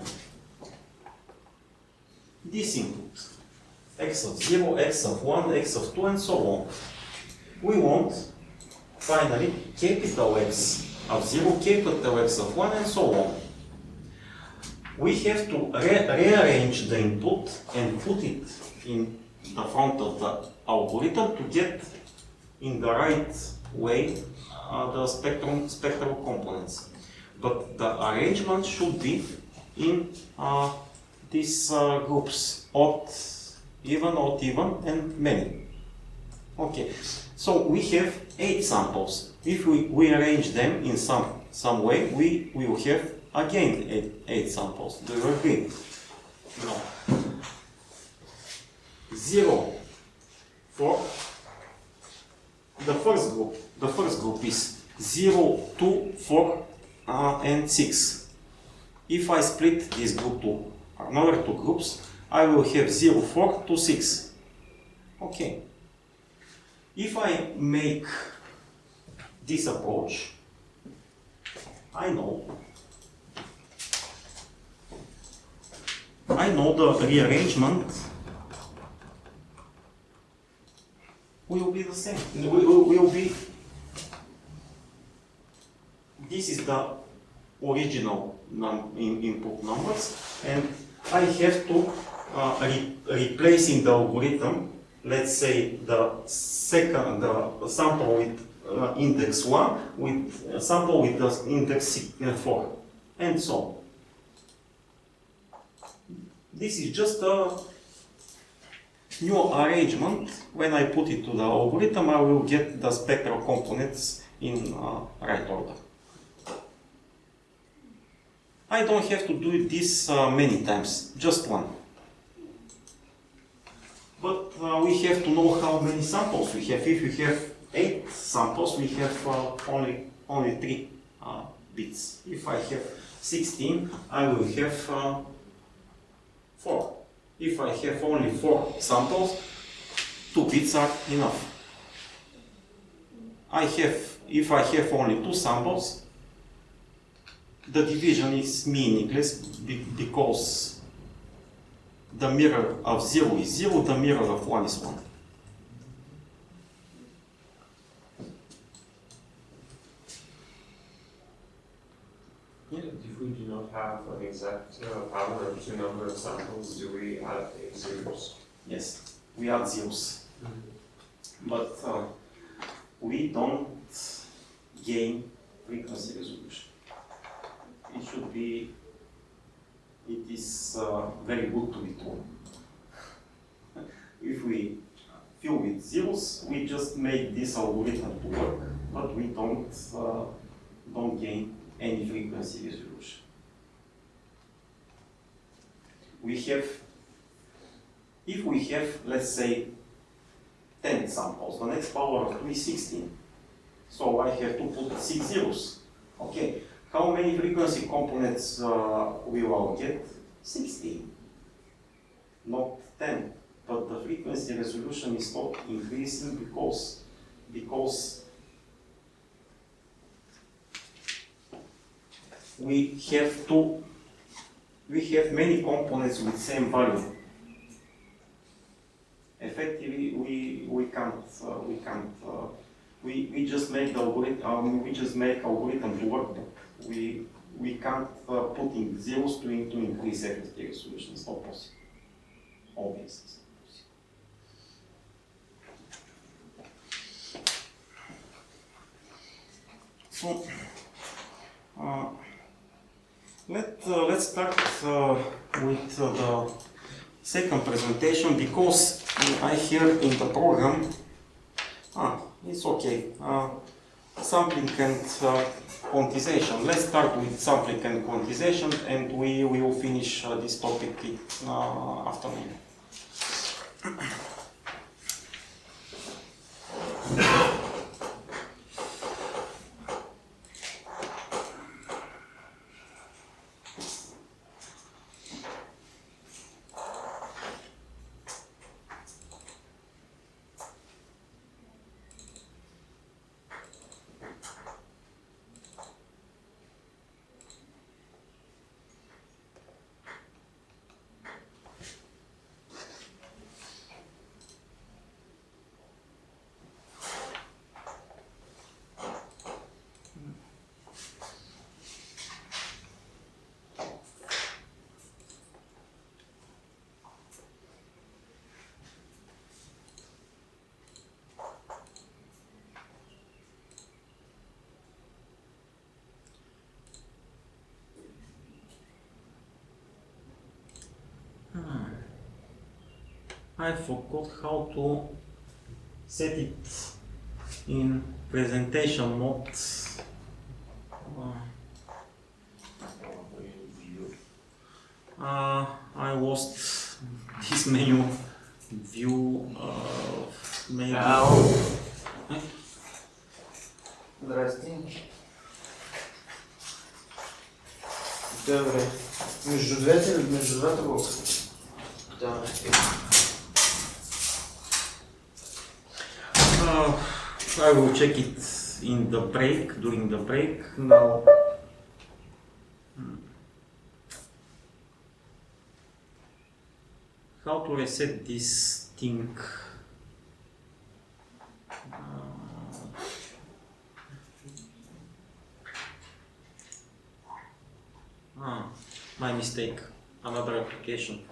this input x of 0, x of 1, x of 2, and so on. We want finally capital X of 0, capital X of 1, and so on. We have to rearrange the input and put it in the front of the algorithm to get in the right way the spectral components. But the arrangement should be in these groups, odd, even, and many. Okay, so we have 8 samples. If we arrange them in some way, we will have again 8 samples. Do you agree? No. 0 for the first group. The first group is 0, 2, 4, and 6. If I split this group to another 2 groups, I will have 0, 4 to 6. Okay. If I make this approach, I know the rearrangement will be the same. Will be. This is the original input numbers, and I have to replace in the algorithm. Let's say the sample with index 1 with a sample with the index 4, and so on. This is just a new arrangement. When I put it to the algorithm, I will get the spectral components in right order. I don't have to do this many times, just one. But we have to know how many samples we have. If we have 8 samples, we have only 3 bits. If I have 16, I will have 4 If I have only 4 samples, 2 bits are enough. If I have only 2 samples, the division is meaningless because the mirror of 0 is 0, the mirror of 1 is 1. Yeah, if we do not have an exact power to number of samples, do we add a zeros? Yes, we add zeros. But we don't gain frequency resolution. It is very good to be true. If we fill with zeros, we just make this algorithm to work, but we don't gain any frequency resolution. If we have, let's say, 10 samples, the next power of 2 is 16. So I have to put 6 zeros. Okay, how many frequency components will I get? 16, not 10. But the frequency resolution is not increasing because we have many components with same value. Effectively, we just make the algorithm. We just make algorithm to work, but we can't put in zeros to increase frequency resolution. It's not possible. Obviously. So let's start with the second presentation because I hear in the program, it's okay, sampling and quantization. Let's start with sampling and quantization, and we will finish this topic in afternoon. I forgot how to set it in presentation mode. I lost this menu view. Maybe. Здрасти. Добре. Между двата блока. Да. I will check it in the break, during the break. Now, how to reset this thing? My mistake. Another application.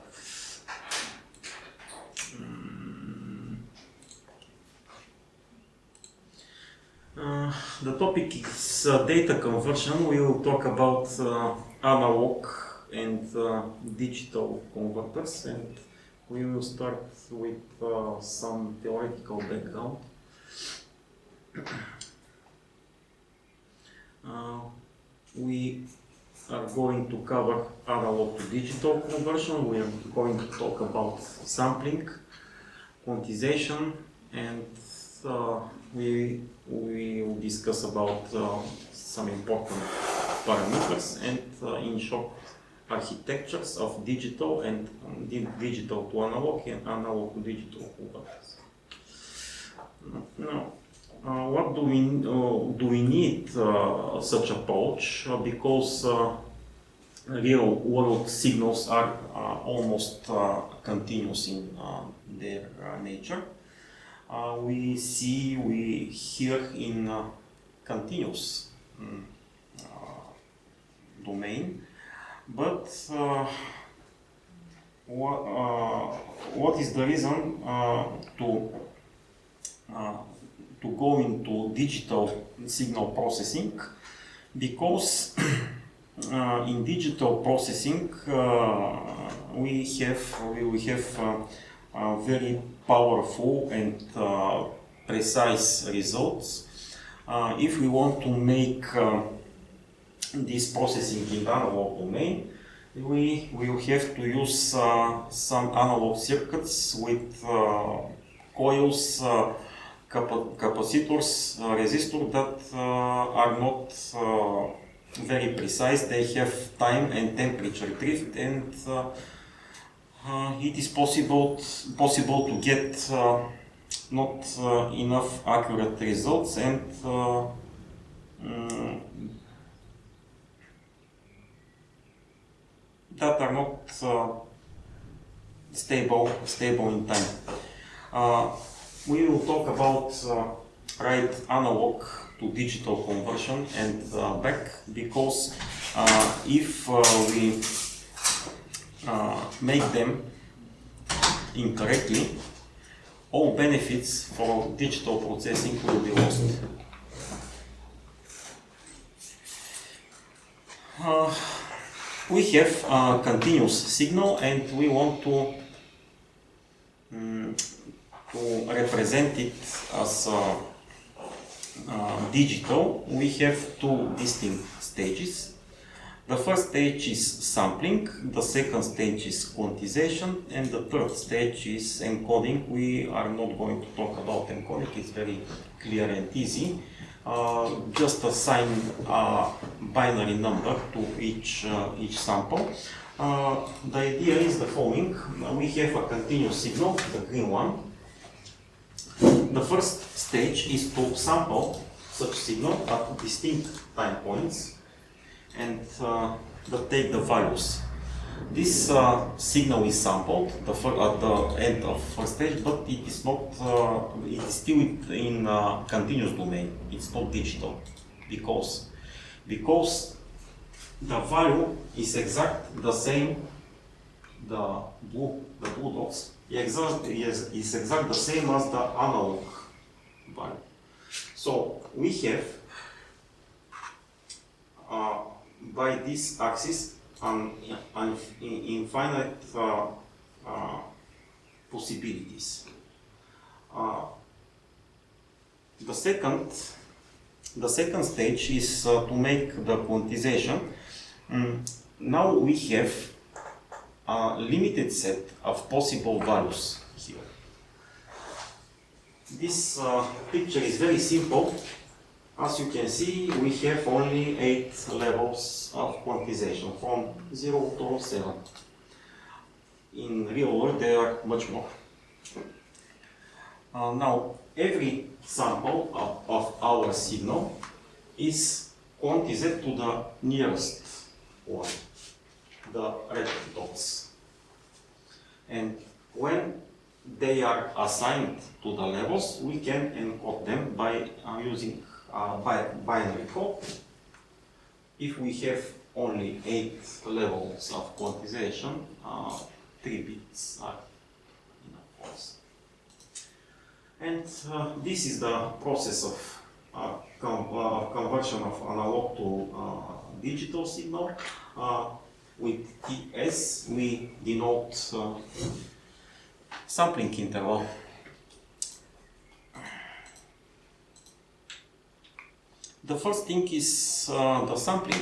The topic is data conversion. We will talk about analog and digital converters, and we will start with some theoretical background. We are going to cover analog to digital conversion. We are going to talk about sampling, quantization, and we will discuss about some important parameters, and in short, architectures of digital and digital to analog and analog to digital converters. Now, what do we need such approach? Because real world signals are almost continuous in their nature. We hear in continuous domain, but what is the reason to go into digital signal processing? Because in digital processing we have very powerful and precise results. If we want to make this processing in the analog domain, we will have to use some analog circuits with coils, capacitors, resistors that are not very precise. They have time and temperature drift, and it is possible to get not enough accurate results, and that are not stable in time. We will talk about right analog to digital conversion and back, because if we make them incorrectly, all benefits for digital processing will be lost. We have a continuous signal, and we want to represent it as digital. We have two distinct stages. The first stage is sampling, the second stage is quantization, and the third stage is encoding. We are not going to talk about encoding, it's very clear and easy. Just assign a binary number to each sample. The idea is the following. We have a continuous signal, the green one. The first stage is to sample such signal at distinct time points and take the values. This signal is sampled at the end of first stage, but it is not. It is still in continuous domain. It's not digital, because the value is exact the same. The blue dots is exact the same as the analog value. So we have by this axis an infinite possibilities. The second stage is to make the quantization. Now we have a limited set of possible values here. This picture is very simple. As you can see, we have only 8 levels of quantization, from 0 to 7. In real world, there are much more. Now, every sample of our signal is quantized to the nearest one, the red dots. And when they are assigned to the levels, we can encode them by using binary code. If we have only 8 levels of quantization, 3 bits are enough for us. And this is the process of conversion of analog to digital signal. With TS we denote sampling interval. The first thing is the sampling.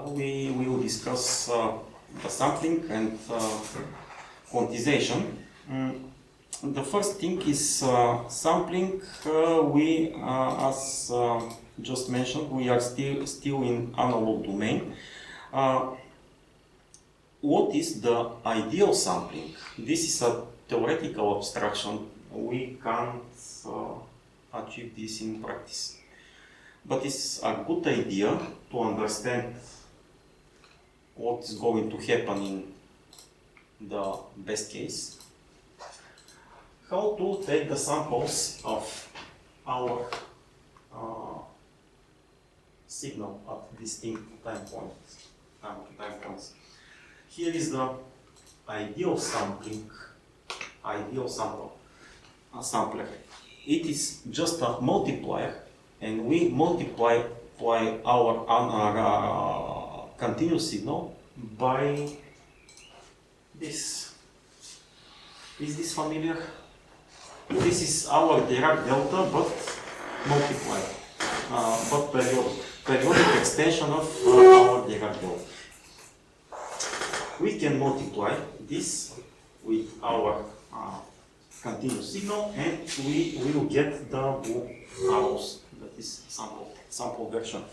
We will discuss the sampling and quantization. The first thing is sampling. We, as just mentioned, we are still in analog domain. what is the ideal sampling? This is a theoretical abstraction. We can't achieve this in practice. But it's a good idea to understand what is going to happen in the best case. How to take the samples of our signal at distinct time points. Here is the ideal sampler. It is just a multiplier, and we multiply our continuous signal by this. Is this familiar? This is our Dirac delta, but multiplied, but periodic extension of our Dirac delta. We can multiply this with our continuous signal, and we will get the blue arrows. That is sample version.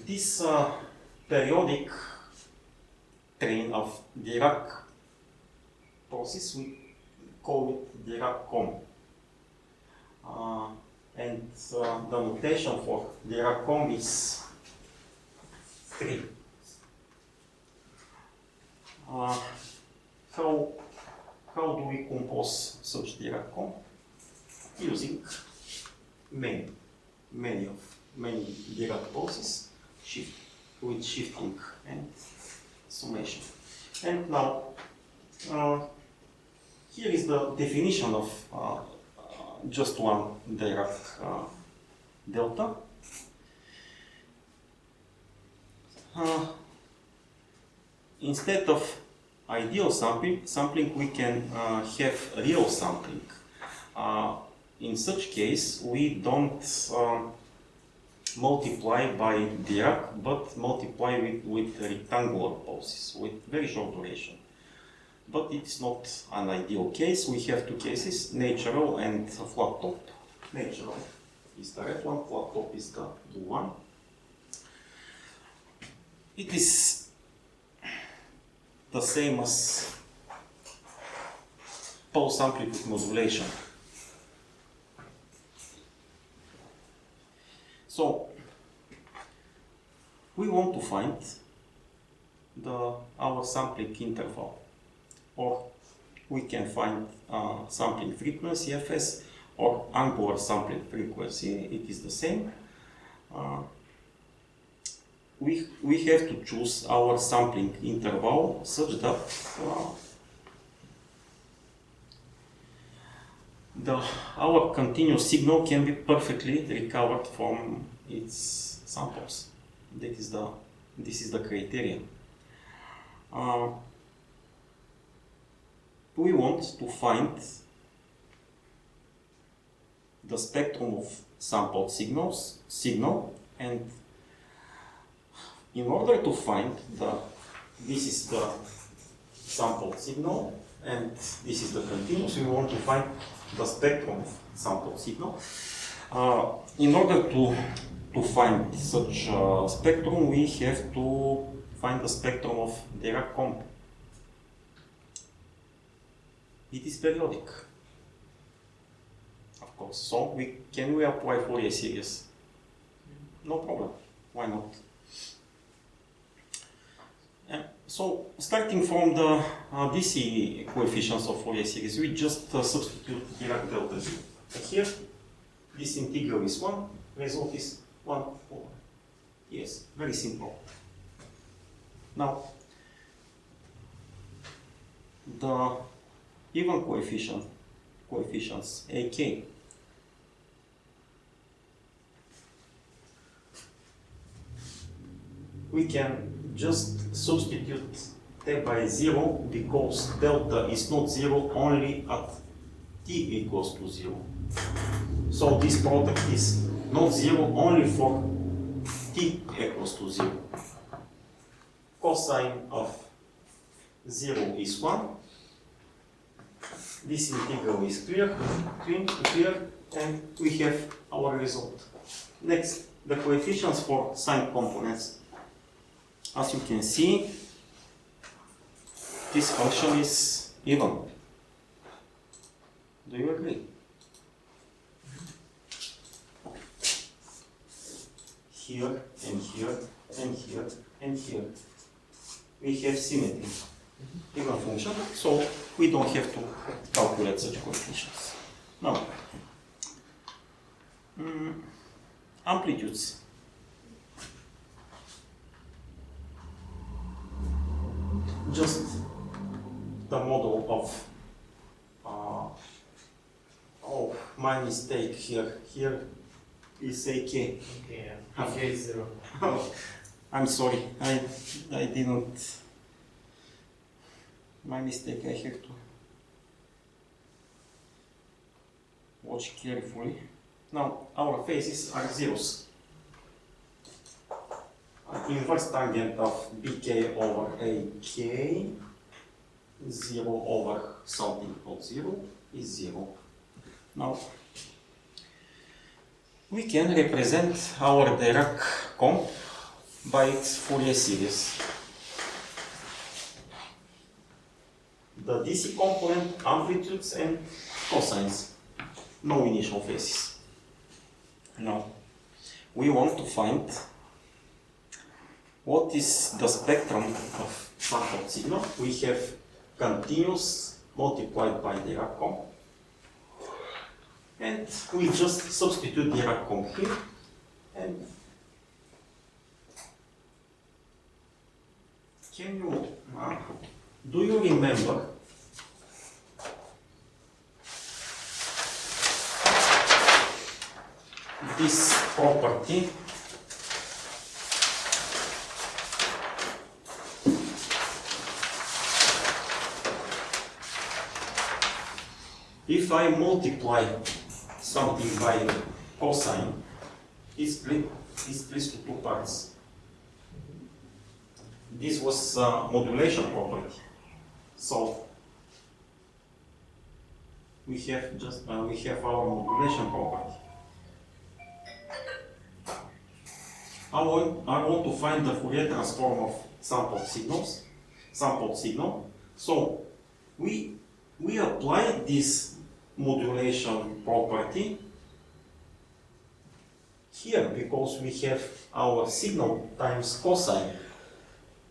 This periodic train of Dirac process, we call it Dirac-Com. And the notation for Dirac-Com is 3. How do we compose such Dirac-Com? Using many Dirac processes, with shifting and summation. And now, here is the definition of just one Dirac delta. Instead of ideal sampling, we can have real sampling. In such case, we don't multiply by Dirac, but multiply with rectangular pulses, with very short duration. But it's not an ideal case. We have two cases, natural and flat top. Natural is the red one, flat top is the blue one. It is the same as pulse amplitude modulation. So, we want to find our sampling interval, or we can find sampling frequency, Fs, or angular sampling frequency. It is the same. We have to choose our sampling interval such that our continuous signal can be perfectly recovered from its samples. This is the criterion. We want to find the spectrum of sampled signal, and in order to find this is the sampled signal and this is the continuous, we want to find the spectrum of sampled signal. In order to find such a spectrum, we have to find the spectrum of Dirac-Com. It is periodic, of course. So can we apply Fourier series? No problem. Why not? So starting from the DC coefficients of Fourier series, we just substitute Dirac delta Z. Here, this integral is 1, result is 1 over. Yes, very simple. Now, the even coefficients AK. We can just substitute t by 0 because delta is not 0 only at t equals to 0. So this product is not 0 only for t equals to 0. Cosine of 0 is 1. This integral is clear, and we have our result. Next, the coefficients for sine components. As you can see, this function is even. Do you agree? Here, and here, and here, and here. We have symmetry. Even function, so we don't have to calculate such coefficients. Now, amplitudes. Just the model of my mistake here. Here is AK. Okay, yeah. Okay, is 0. I'm sorry, I didn't. My mistake, I have to watch carefully. Now, our phases are zeros. Inverse tangent of BK over AK, 0 over something called 0 is 0. Now, we can represent our Dirac comp by its Fourier series. The DC component, amplitudes and cosines, no initial phases. Now, we want to find what is the spectrum of sample signal. We have continuous multiplied by Dirac comp, and we just substitute Dirac comp here, and can you, do you remember this property? If I multiply something by cosine, it's split to two parts. This was modulation property. So we have just we have our modulation property. I want to find the Fourier transform of sampled signal. So we apply this modulation property here because we have our signal times cosine,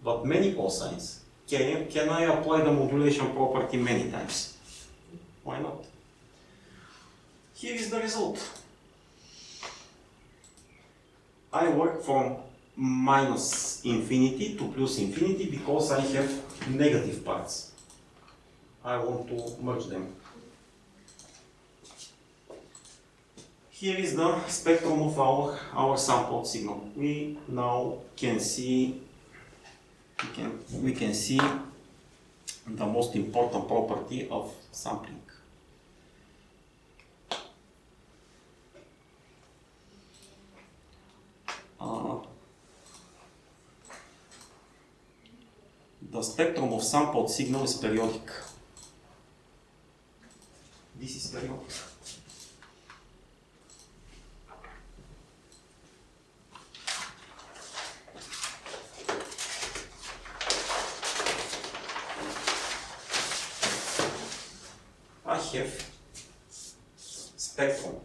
but many cosines. Can I apply the modulation property many times? Why not? Here is the result. I work from minus infinity to plus infinity because I have negative parts. I want to merge them. Here is the spectrum of our sampled signal. We now can see we can see the most important property of sampling. The spectrum of sampled signal is periodic. This is periodic. I have spectrum.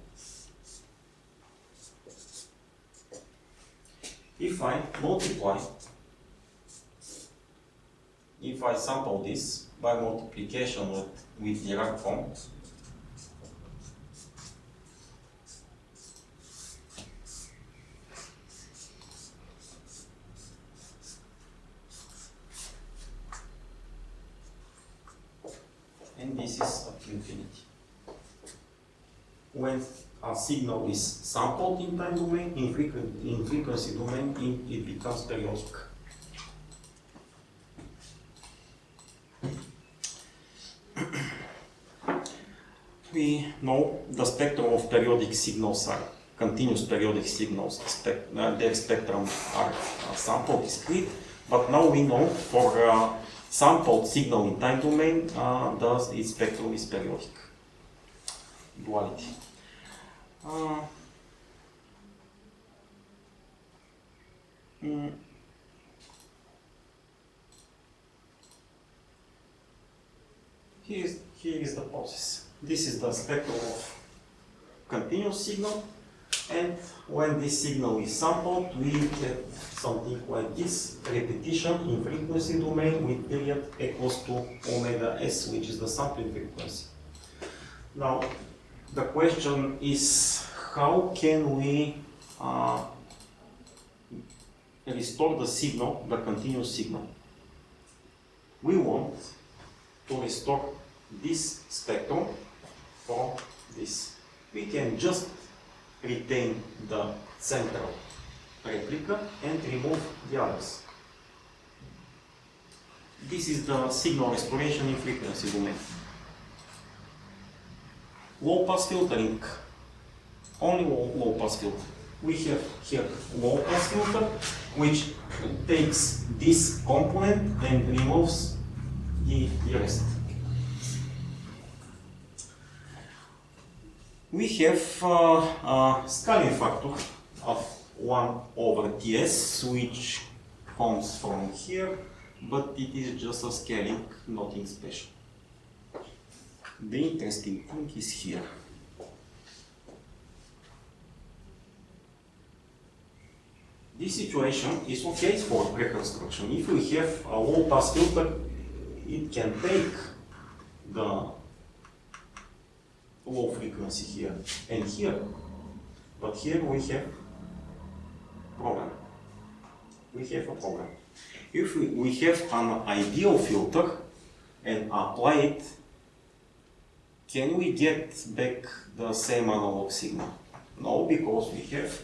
If I multiply, if I sample this by multiplication with Dirac comp, and this is up to infinity. When a signal is sampled in time domain, in frequency domain, it becomes periodic. We know the spectrum of periodic signals are continuous periodic signals. Their spectrum are sample discrete, but now we know for sampled signal in time domain, thus its spectrum is periodic. Duality. Here is the process. This is the spectrum of continuous signal, and when this signal is sampled, we get something like this, repetition in frequency domain with period equals to omega s, which is the sampling frequency. Now, the question is, how can we restore the signal, the continuous signal? We want to restore this spectrum from this. We can just retain the central replica and remove the others. This is the signal restoration in frequency domain. Low pass filtering, only low pass filter. We have here low pass filter, which takes this component and removes the rest. We have a scaling factor of 1 over Ts, which comes from here, but it is just a scaling, nothing special. The interesting thing is here. This situation is okay for reconstruction. If we have a low pass filter, it can take the low frequency here and here, but here we have problem. We have a problem. If we have an ideal filter and apply it, can we get back the same analog signal? No, because we have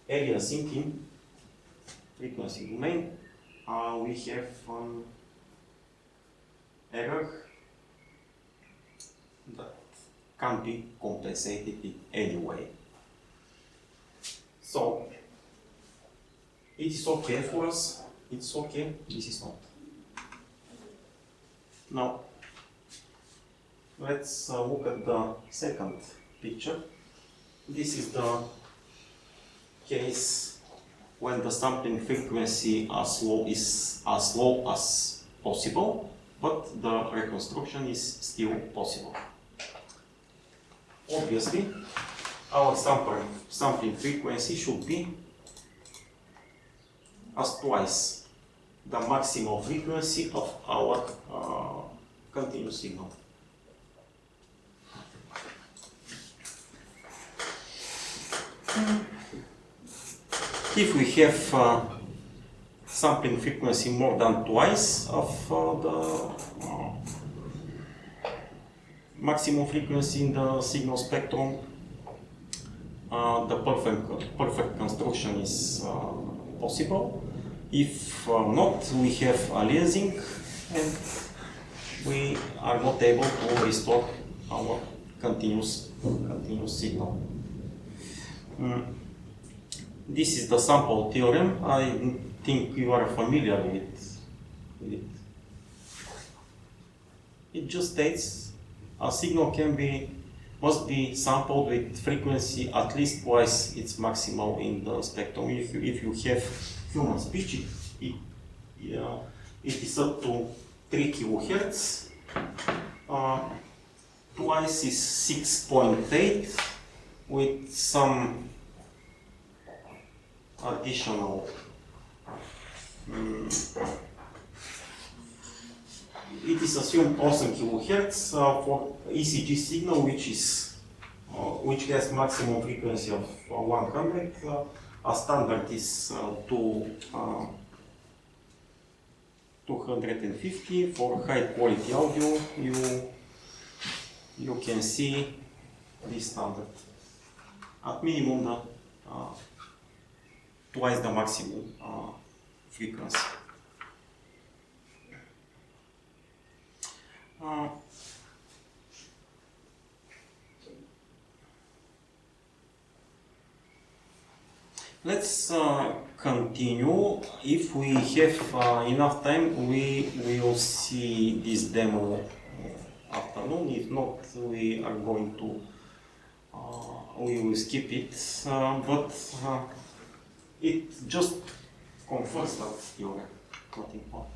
area sinking frequency domain. We have an error that can't be compensated in any way. So it is okay for us, it's okay, this is not. Now let's look at the second picture. This is the case when the sampling frequency is as low as possible, but the reconstruction is still possible. Obviously, our sampling frequency should be as twice the maximum frequency of our continuous signal. If we have sampling frequency more than twice of the maximum frequency in the signal spectrum, the perfect construction is possible. If not, we have aliasing and we are not able to restore our continuous signal. This is the sample theorem. I think you are familiar with it. It just states a signal must be sampled with frequency at least twice its maximal in the spectrum. If you have human speech, it is up to 3 kHz. Twice is 6.8 with some additional it is assumed also kHz for ECG signal, which has maximum frequency of 100. A standard is 250. For high quality audio, you can see this standard. At minimum, twice the maximum frequency. Let's continue. If we have enough time, we will see this demo afternoon. If not, we are going to we will skip it. But it just confirms that you're nothing more.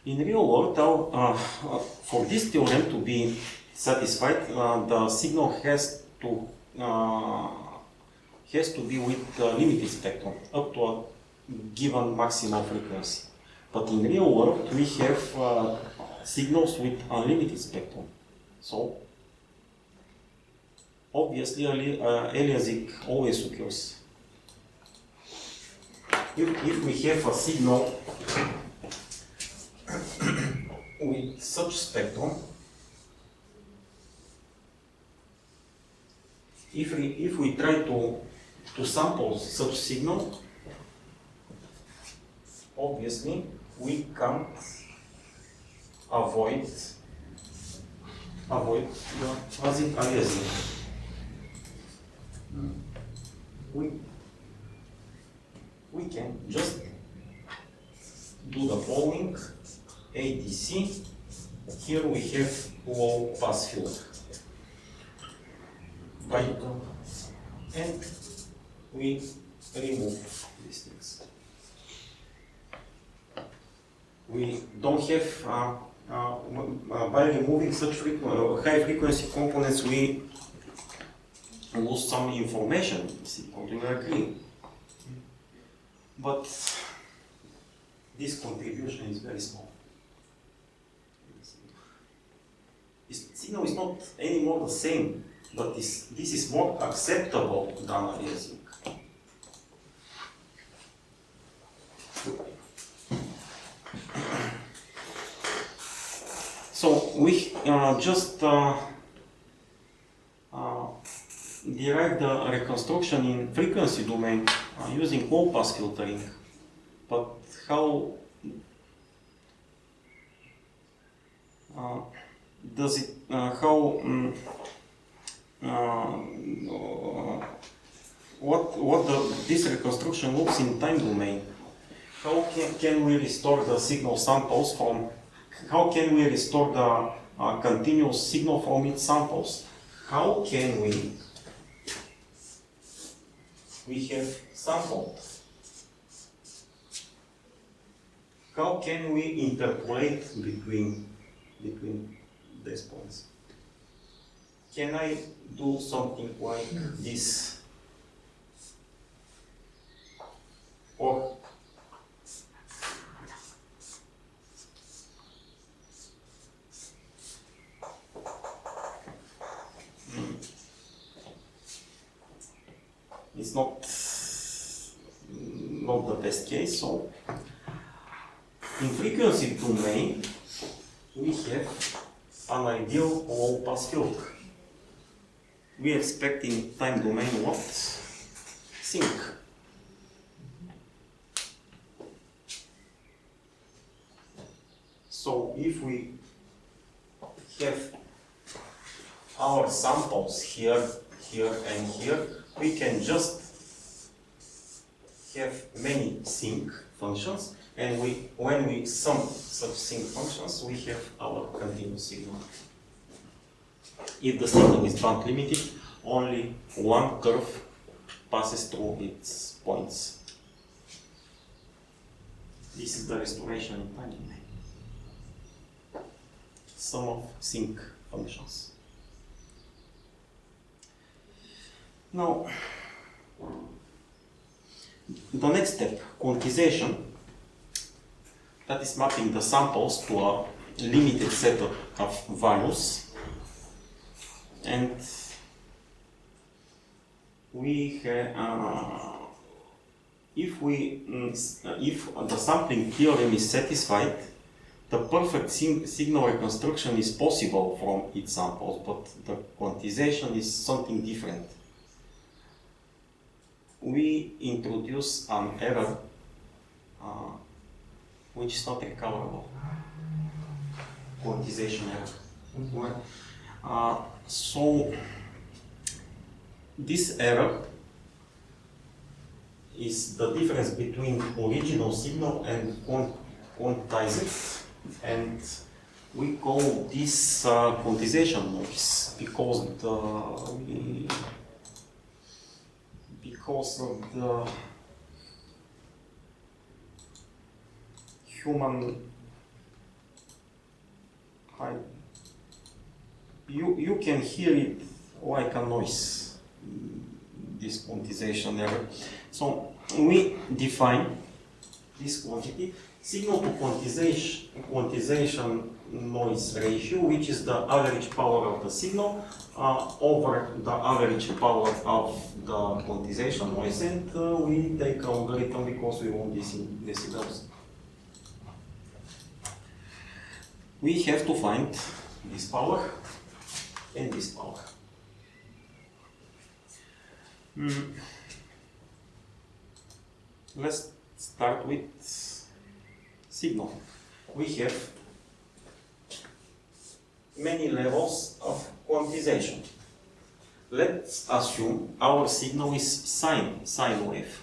In real world, for this theorem to be satisfied, the signal has to be with the limited spectrum up to a given maximum frequency. But in real world, we have signals with unlimited spectrum. So obviously, aliasing always occurs. If we have a signal with such spectrum, if we try to sample such signal, obviously we can't avoid the phasic aliasing. We can just do the following. ADC, here we have low pass filter. And we remove these things. We don't have, by removing such high frequency components, we lose some information. We agree. But this contribution is very small. This signal is not anymore the same, but this is more acceptable than aliasing. So we just derive the reconstruction in frequency domain using low pass filtering. But how does it? This reconstruction looks in time domain? How can we restore the signal samples from? How can we restore the continuous signal from its samples? How can we have sampled? How can we interpolate between these points? Can I do something like this? Or it's not the best case. So in frequency domain, we have an ideal low pass filter. We expect in time domain what? Sync. So if we have our samples here, here and here, we can just have many sync functions, and when we sum such sync functions, we have our continuous signal. If the signal is band limited, only one curve passes through its points. This is the restoration in time domain. Sum of sync functions. Now, the next step, quantization, that is mapping the samples to a limited set of values. And we if the sampling theorem is satisfied, the perfect signal reconstruction is possible from its samples, but the quantization is something different. We introduce an error which is not recoverable. Quantization error. So this error is the difference between original signal and quantized, and we call this quantization noise because of the human you can hear it like a noise, this quantization error. So we define this quantity signal to quantization noise ratio, which is the average power of the signal over the average power of the quantization noise, and we take algorithm because we want this in decibels. We have to find this power and this power. Let's start with signal. We have many levels of quantization. Let's assume our signal is sine wave.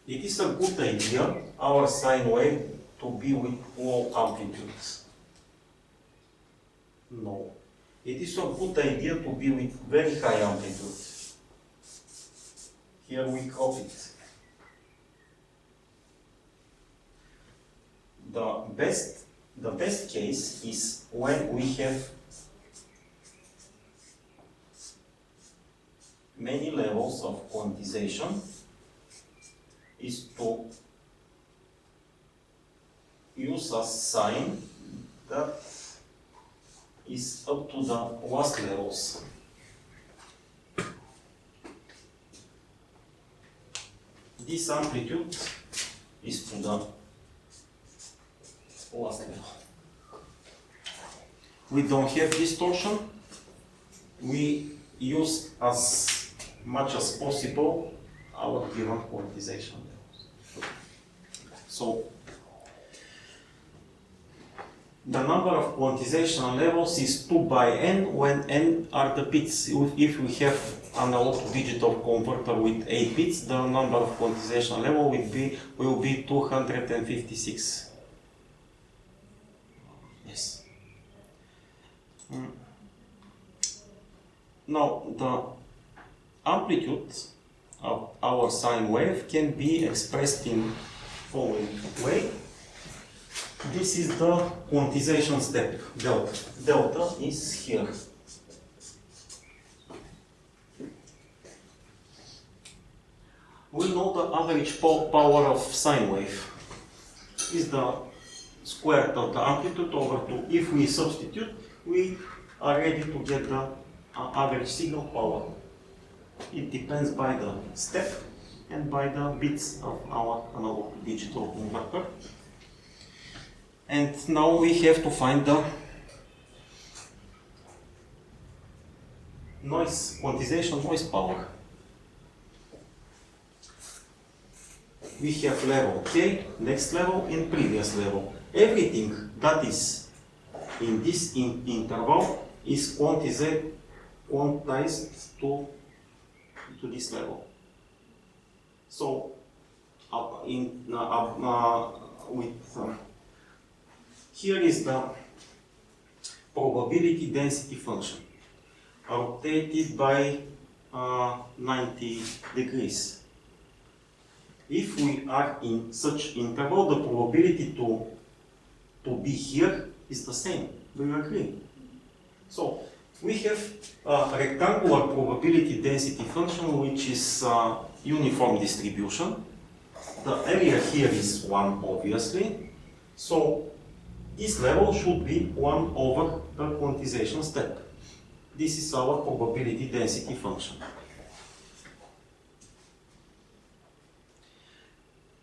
It is a good idea our sine wave to be with low amplitudes. No. It is a good idea to be with very high amplitude. Here we crop it. The best case is when we have many levels of quantization, is to use a sign that is up to the last levels. This amplitude is to the last level. We don't have distortion. We use as much as possible our given quantization levels. So the number of quantization levels is 2 by n, when n are the bits. If we have analog to digital converter with 8 bits, the number of quantization level will be 256. Yes. Now the amplitude of our sine wave can be expressed in following way. This is the quantization step, delta. Delta is here. We know the average power of sine wave is the square of the amplitude over 2. If we substitute, we are ready to get the average signal power. It depends by the step and by the bits of our analog to digital converter. And now we have to find the quantization noise power. We have level K, next level, and previous level. Everything that is in this interval is quantized to this level. So, here is the probability density function, rotated by 90 degrees. If we are in such interval, the probability to be here is the same. Do you agree? So we have a rectangular probability density function which is uniform distribution. The area here is 1, obviously. So this level should be 1 over the quantization step. This is our probability density function.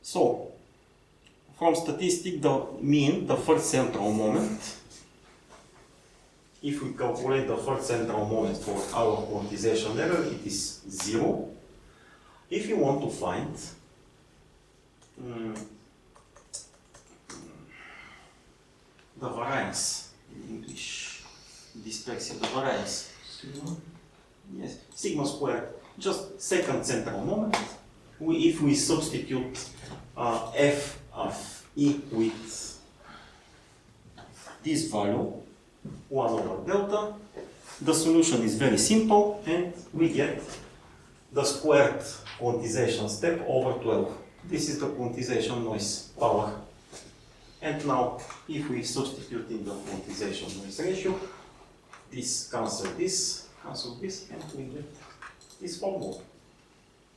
So, from statistic, the mean, the first central moment, if we calculate the first central moment for our quantization error, it is 0. If you want to find the variance in English, dispersive the variance. Sigma. Yes, sigma squared, just second central moment. If we substitute f of e with this value, 1 over delta, the solution is very simple and we get the squared quantization step over 12. This is the quantization noise power. And now, if we substitute in the quantization noise ratio, this cancel this, and we get this formula.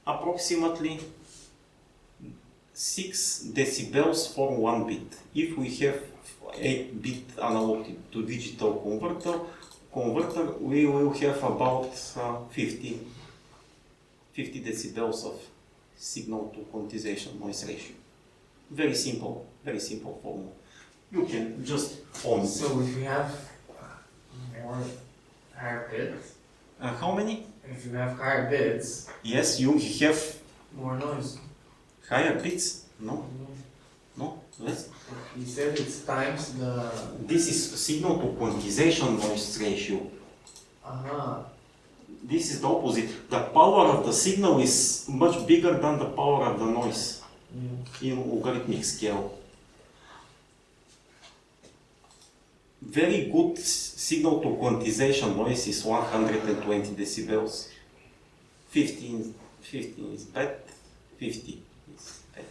Approximately 6 decibels for 1 bit. If we have 8-bit analog to digital converter, we will have about 50 decibels of signal to quantization noise ratio. Very simple formula. You can just own it. So if you have more higher bits, How many? if you have higher bits, Yes, you have more noise. higher bits. No, less. He said it's times the. This is signal to quantization noise ratio. Aha. This is the opposite. The power of the signal is much bigger than the power of the noise Yeah. in logarithmic scale. Very good signal to quantization noise is 120 decibels. 15 is bad, 50 is bad.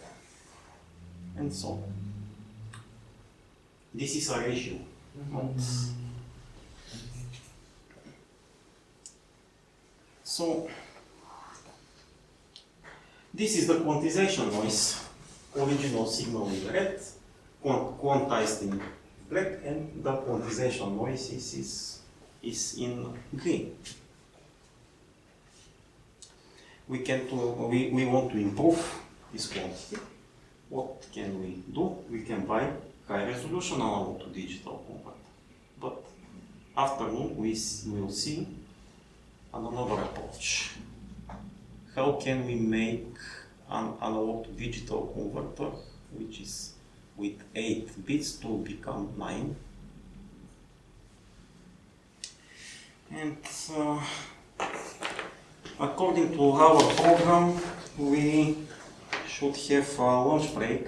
And so on. This is a ratio. So, this is the quantization noise. Original signal in red, quantized in black, and the quantization noise is in green. We want to improve this quantity. What can we do? We can buy high resolution analog to digital converter. But afternoon we will see another approach. How can we make an analog to digital converter which is with 8 bits to become 9? And according to our program, we should have a lunch break